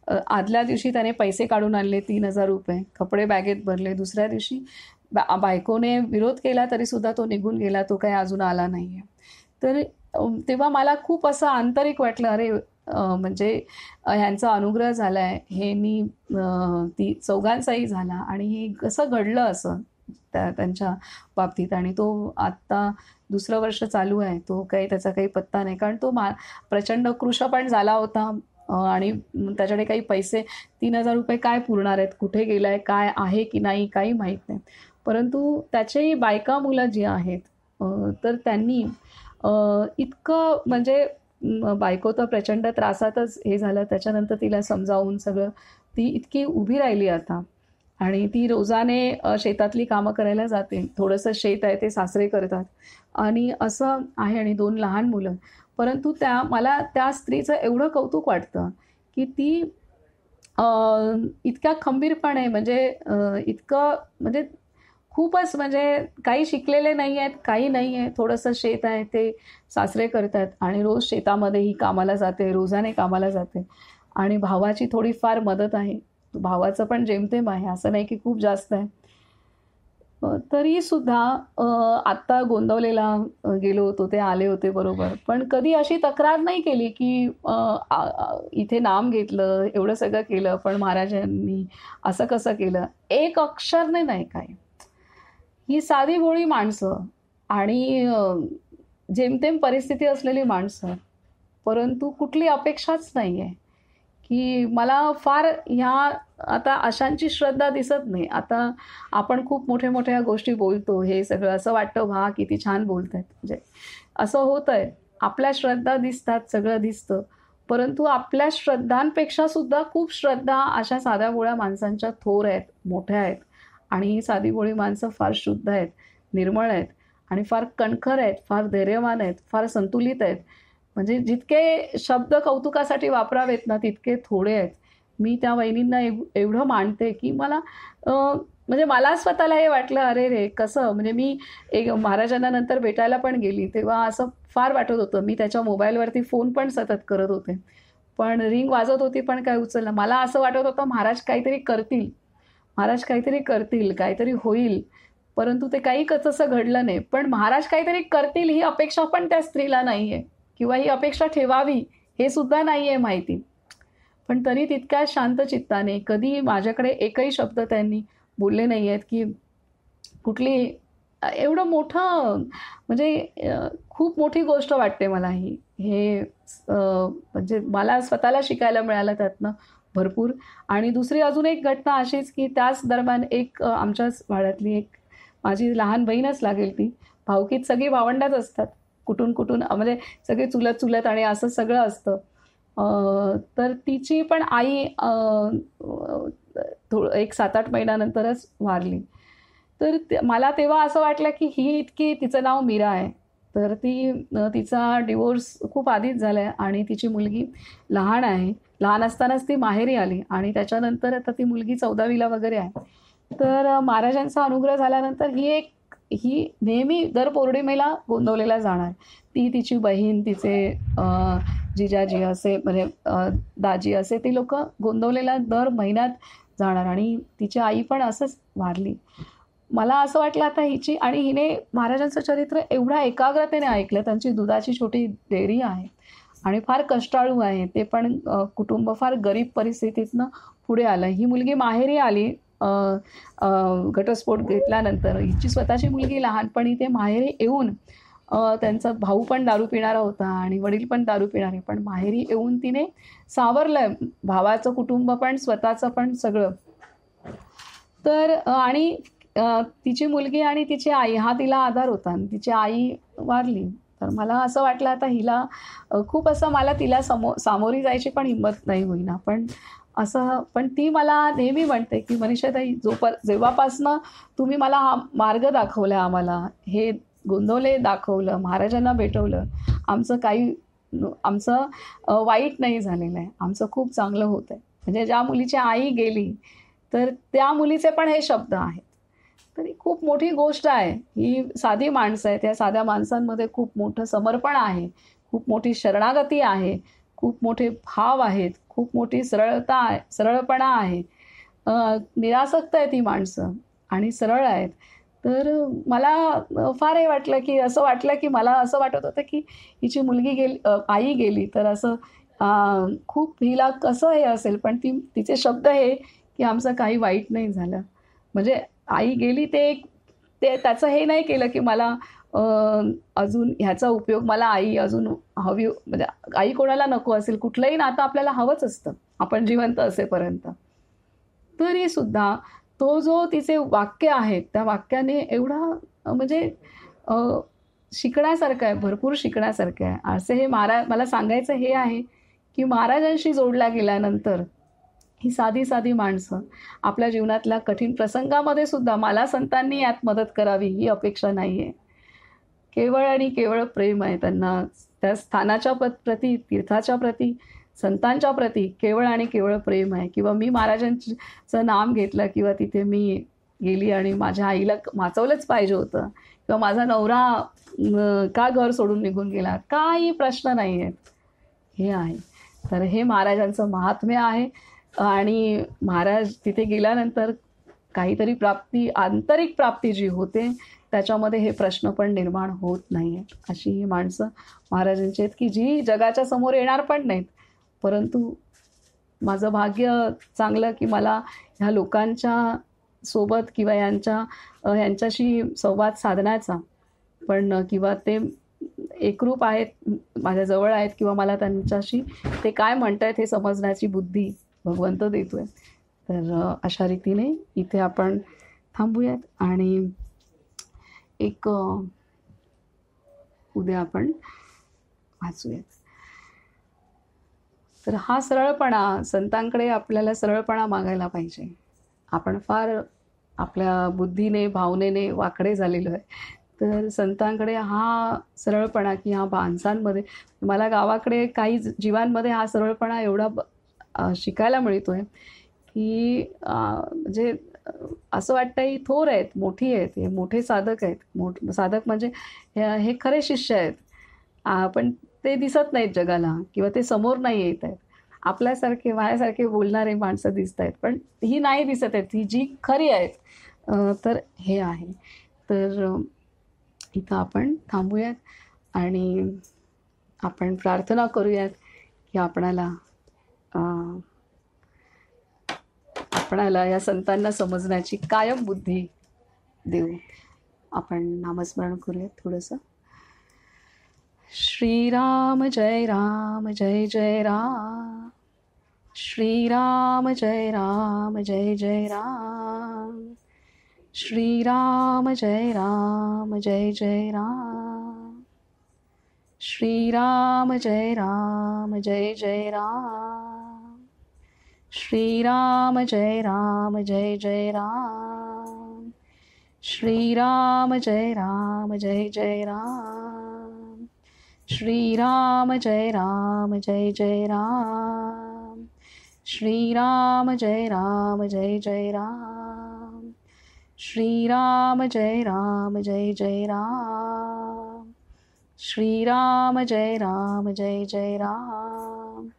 आदल्या दिवशी त्याने पैसे काढून आणले 3,000 रुपये, कपडे बॅगेत भरले. दुसऱ्या दिवशी बायकोने विरोध केला तरी सुद्धा तो निघून गेला, तो काही अजून आला नाही आहे. तर तेव्हा मला खूप असं आंतरिक वाटलं, अरे म्हणजे ह्यांचा अनुग्रह झाला आहे, हे ती चौघांचाही झाला आणि हे कसं घडलं असं त्यांच्या बाबतीत. आणि तो आत्ता 2रं वर्ष चालू आहे, तो त्याचा काही पत्ता नाही, कारण तो प्रचंड कृश पण झाला होता आणि त्याच्याकडे काही पैसे 3,000 रुपये काय पुरणार आहेत, कुठे गेलाय, काय आहे की नाही काही माहीत नाही. परंतु त्याची बायका मुलं जी आहेत तर त्यांनी इतकं म्हणजे बायको तर प्रचंड त्रासातच हे झालं, त्याच्यानंतर तिला समजावून सगळं ती इतकी उभी राहिली आता. आणि ती रोजाने शेतातली कामं करायला जाते, थोडंसं शेत आहे ते सासरे करतात आणि असं आहे, आणि 2 लहान मुलं. परंतु मला त्या स्त्रीचं एवढं कौतुक वाटतं की ती इतक्या खंबीरपणे म्हणजे इतकं म्हणजे खूपच म्हणजे काही शिकलेले नाही आहेत, काही नाही आहे, थोडंसं शेत आहे ते सासरे करतात आणि रोज शेतामध्ये ही कामाला जाते, रोजाने कामाला जाते. आणि भावाची थोडीफार मदत आहे, भावाचं पण जेमतेम आहे, असं नाही की खूप जास्त आहे. तरी सुद्धा आत्ता गोंदवलेला गेलो होतो, ते आले होते बरोबर. पण कधी अशी तक्रार नाही केली, की इथे नाम घेतलं, एवढं सगळं केलं, पण महाराजांनी असं कसं केलं? एक अक्षरने नाही काय. ही साधी-भोळी माणसं आणि जेमतेम परिस्थिती असलेली माणसं. परंतु कुठली अपेक्षाच नाहीये, की मला फार ह्या आता अशांची श्रद्धा दिसत नाही. आता आपण खूप मोठ्या-मोठ्या गोष्टी बोलतो, हे सगळं असं वाटतं, "वाह! किती छान बोलतायत." म्हणजे असं होतंय. आपल्या श्रद्धा दिसतात, सगळं दिसतं. परंतु आपल्या श्रद्धांपेक्षा सुद्धा खूप श्रद्धा अशा साध्या-भोळ्या माणसांच्या थोर आहेत, मोठ्या आहेत. आणि ही साधी-भोळी माणसं फार शुद्ध आहेत, निर्मळ आहेत आणि फार कणखर आहेत, फार धैर्यवान आहेत, फार संतुलित आहेत. म्हणजे जितके शब्द कौतुकासाठी वापरावेत ना, तितके थोडे आहेत. मी त्या वहिनींना एवढं मानते, की मला म्हणजे मला स्वतःला हे वाटलं, "अरे रे! कसं?" म्हणजे मी एक महाराजांना नंतर भेटायला पण गेली, तेव्हा असं फार वाटत होतं. मी त्याच्या मोबाईलवरती फोन पण सतत करत होते. पण रिंग वाजत होती, पण काय उचलला. मला असं वाटत होतं, महाराज काहीतरी करतील. महाराज काहीतरी करतील, काहीतरी होईल. परंतु ते काही तसं घडलं नाही. पण महाराज काहीतरी करतील ही अपेक्षा पण त्या स्त्रीला नाहीये किंवा ही अपेक्षा ठेवावी हे सुद्धा नाहीये माहिती. पण तरी तितक्या शांत चित्ताने कधी माझ्याकडे एकही शब्द त्यांनी बोलले नाहीयेत, की कुठली एवढं मोठं म्हणजे खूप मोठी गोष्ट वाटते मला ही. हे म्हणजे मला स्वतःला शिकायला मिळालं त्यातनं भरपूर. आणि दुसरी अजून एक घटना अशीच, की त्याच दरम्यान एक आमच्याच वाड्यातली एक माझी लहान बहीणच लागेल ती. भावकीत सगळी भावंडंच असतात. कुठून-कुठून म्हणजे सगळे चुलत-चुलत आणि असं सगळं असतं. तर तिची पण आई एक 7-8 महिन्यानंतरच वारली. तर मला तेव्हा असं वाटलं, की ही इतकी तिचं नाव मीरा आहे. तर ती तिचा डिव्होर्स खूप आधीच झालाय आणि तिची मुलगी लहान आहे. लहान असतानाच ती माहेरी आली आणि त्याच्यानंतर आता ती मुलगी 14वीला वगैरे आहे. तर महाराजांचा अनुग्रह झाल्यानंतर ही नेहमी दर पौर्णिमेला गोंदवलेला जाणार. ती, तिची बहीण, तिचे जिजाजी असे म्हणजे दाजी असे ती लोकं गोंदवलेला दर महिन्यात जाणार आणि तिची आई पण असंच वारली. मला असं वाटलं आता हिची आणि हिने महाराजांचं चरित्र एवढ्या एकाग्रतेने ऐकलं. त्यांची दुधाची छोटी डेअरी आहे आणि फार कष्टाळू आहे. ते पण कुटुंब फार गरीब परिस्थितीतनं पुढे आलं. ही मुलगी माहेरी आली अ, अ, घटस्फोट घेतल्यानंतर. हिची स्वतःची मुलगी लहानपणी ते माहेरी येऊन त्यांचा भाऊ पण दारू पिणारा होता आणि वडील पण दारू पिणारे. पण माहेरी येऊन तिने सावरलंय भावाचं कुटुंब पण, स्वतःचं पण सगळं. तर आणि तिची मुलगी आणि तिची आई हा तिला आधार होता आणि तिची आई वारली. तर मला असं वाटलं आता हिला खूप असं मला तिला सामोरी जायची पण हिंमत नाही होईना. पण ती मला नेहमी म्हणते, की "मनीषाताई जेव्हापासनं तुम्ही मला हा मार्ग दाखवला आम्हाला, हे गोंदवले दाखवलं, महाराजांना भेटवलं, आमचं काही आमचं वाईट नाही झालेलं आहे. आमचं खूप चांगलं होतंय." म्हणजे ज्या मुलीची आई गेली, तर त्या मुलीचे पण हे शब्द आहेत. तर ही खूप मोठी गोष्ट आहे. ही साधी माणसं आहेत. या साध्या माणसांमध्ये खूप मोठं समर्पण आहे. खूप मोठी शरणागती आहे. खूप मोठे भाव आहेत. खूप मोठी सरळपणा आहे. निरासक्त आहेत ही माणसं आणि सरळ आहेत. तर मला फार हे वाटलं, की असं वाटलं, की मला असं वाटत होतं, की हिची मुलगी गेली आई गेली तर असं खूप हिला कसं हे असेल. पण तिचे शब्द हे, की आमचं काही वाईट नाही झालं. म्हणजे आई गेली ते त्याचं हे नाही केलं, की मला अ, अजून ह्याचा उपयोग मला आई अजून हवी म्हणजे आई कोणाला नको असेल. कुठलंही नातं आपल्याला हवंच असतं, आपण जिवंत असेपर्यंत. तरी सुद्धा तो जो तिचे वाक्य आहेत, त्या वाक्याने एवढा म्हणजे अ, शिकण्यासारखं आहे, भरपूर शिकण्यासारखं आहे. असे हे मला सांगायचं हे आहे, की महाराजांशी जोडल्या गेल्यानंतर ही साधी-साधी माणसं आपल्या जीवनातल्या कठीण प्रसंगामध्ये सुद्धा मला संतांनी यात मदत करावी ही अपेक्षा नाहीये. केवळ आणि केवळ प्रेम आहे त्यांना त्या स्थानाच्या प्रती, तीर्थाच्या प्रती, संतांच्या प्रती केवळ आणि केवळ प्रेम आहे. किंवा मी महाराजांचं नाम घेतलं किंवा तिथे मी गेली आणि माझ्या आईला वाचवलंच पाहिजे होतं किंवा माझा नवरा का घर सोडून निघून गेला, काही प्रश्न नाही आहेत. हे आहे. तर हे महाराजांचं महात्म्य आहे आणि महाराज तिथे गेल्यानंतर काहीतरी प्राप्ती, आंतरिक प्राप्ती जी होते त्याच्यामध्ये हे प्रश्न पण निर्माण होत नाही आहेत. अशी ही माणसं महाराजांची आहेत की जी जगाच्या समोर येणार पण नाहीत, परंतु माझं भाग्य चांगलं की मला ह्या लोकांच्या सोबत किंवा यांच्याशी संवाद साधण्याचा पण किंवा ते एकरूप आहेत, माझ्या जवळ आहेत किंवा मला त्यांच्याशी ते काय म्हणतायत हे समजण्याची बुद्धी भगवंत देतोय. तर अशा रीतीने इथे आपण थांबूयात आणि एक उद्या आपण वाचूयात. तर हा सरळपणा, संतांकडे आपल्याला सरळपणा मागायला पाहिजे. आपण फार आपल्या बुद्धीने, भावनेने वाकडे झालेलो आहे. तर संतांकडे हा सरळपणा की ह्या माणसांमध्ये, मला गावाकडे काही जीवांमध्ये हा सरळपणा एवढा शिकायला मिळतोय की म्हणजे असं वाटतं ही थोर आहेत, मोठी आहेत, हे मोठे साधक आहेत. साधक म्हणजे हे खरे शिष्य आहेत, पण ते दिसत नाहीत जगाला किंवा ते समोर नाही येत आहेत. आपल्यासारखे माझ्यासारखे बोलणारे माणसं दिसत आहेत, पण ही नाही दिसत आहेत, ही जी खरी आहेत. तर हे आहे. तर इथं आपण थांबूयात आणि आपण प्रार्थना करूयात की आपणाला या संतांना समजण्याची कायम बुद्धी देऊ. आपण नामस्मरण करूयात थोडंसं. श्रीराम जय राम जय जय राम, श्रीराम जय राम जय जय राम, श्रीराम जय राम जय जय राम, श्रीराम जय राम जय जय राम, श्रीराम जय राम जय जय राम, श्रीराम जय राम जय जय राम, श्रीराम जय राम जय जय राम, श्रीराम जय राम जय जय राम, श्रीराम जय राम जय जय राम, श्रीराम जय राम जय जय राम,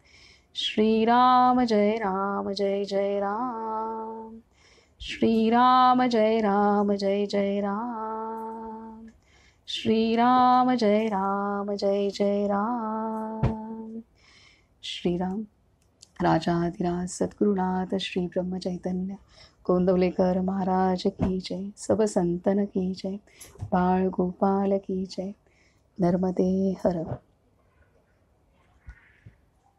श्रीराम जय राम जय जय राम, श्रीराम जय राम जय जय राम, श्रीराम जय राम जय जय राम. श्रीराम. राजाधिराज सद्गुरुनाथ श्री ब्रह्म चैतन्य गोंदवलेकर महाराज की जय. सब संतन की जय. बाळ गोपाल की जय. नर्मदे हर.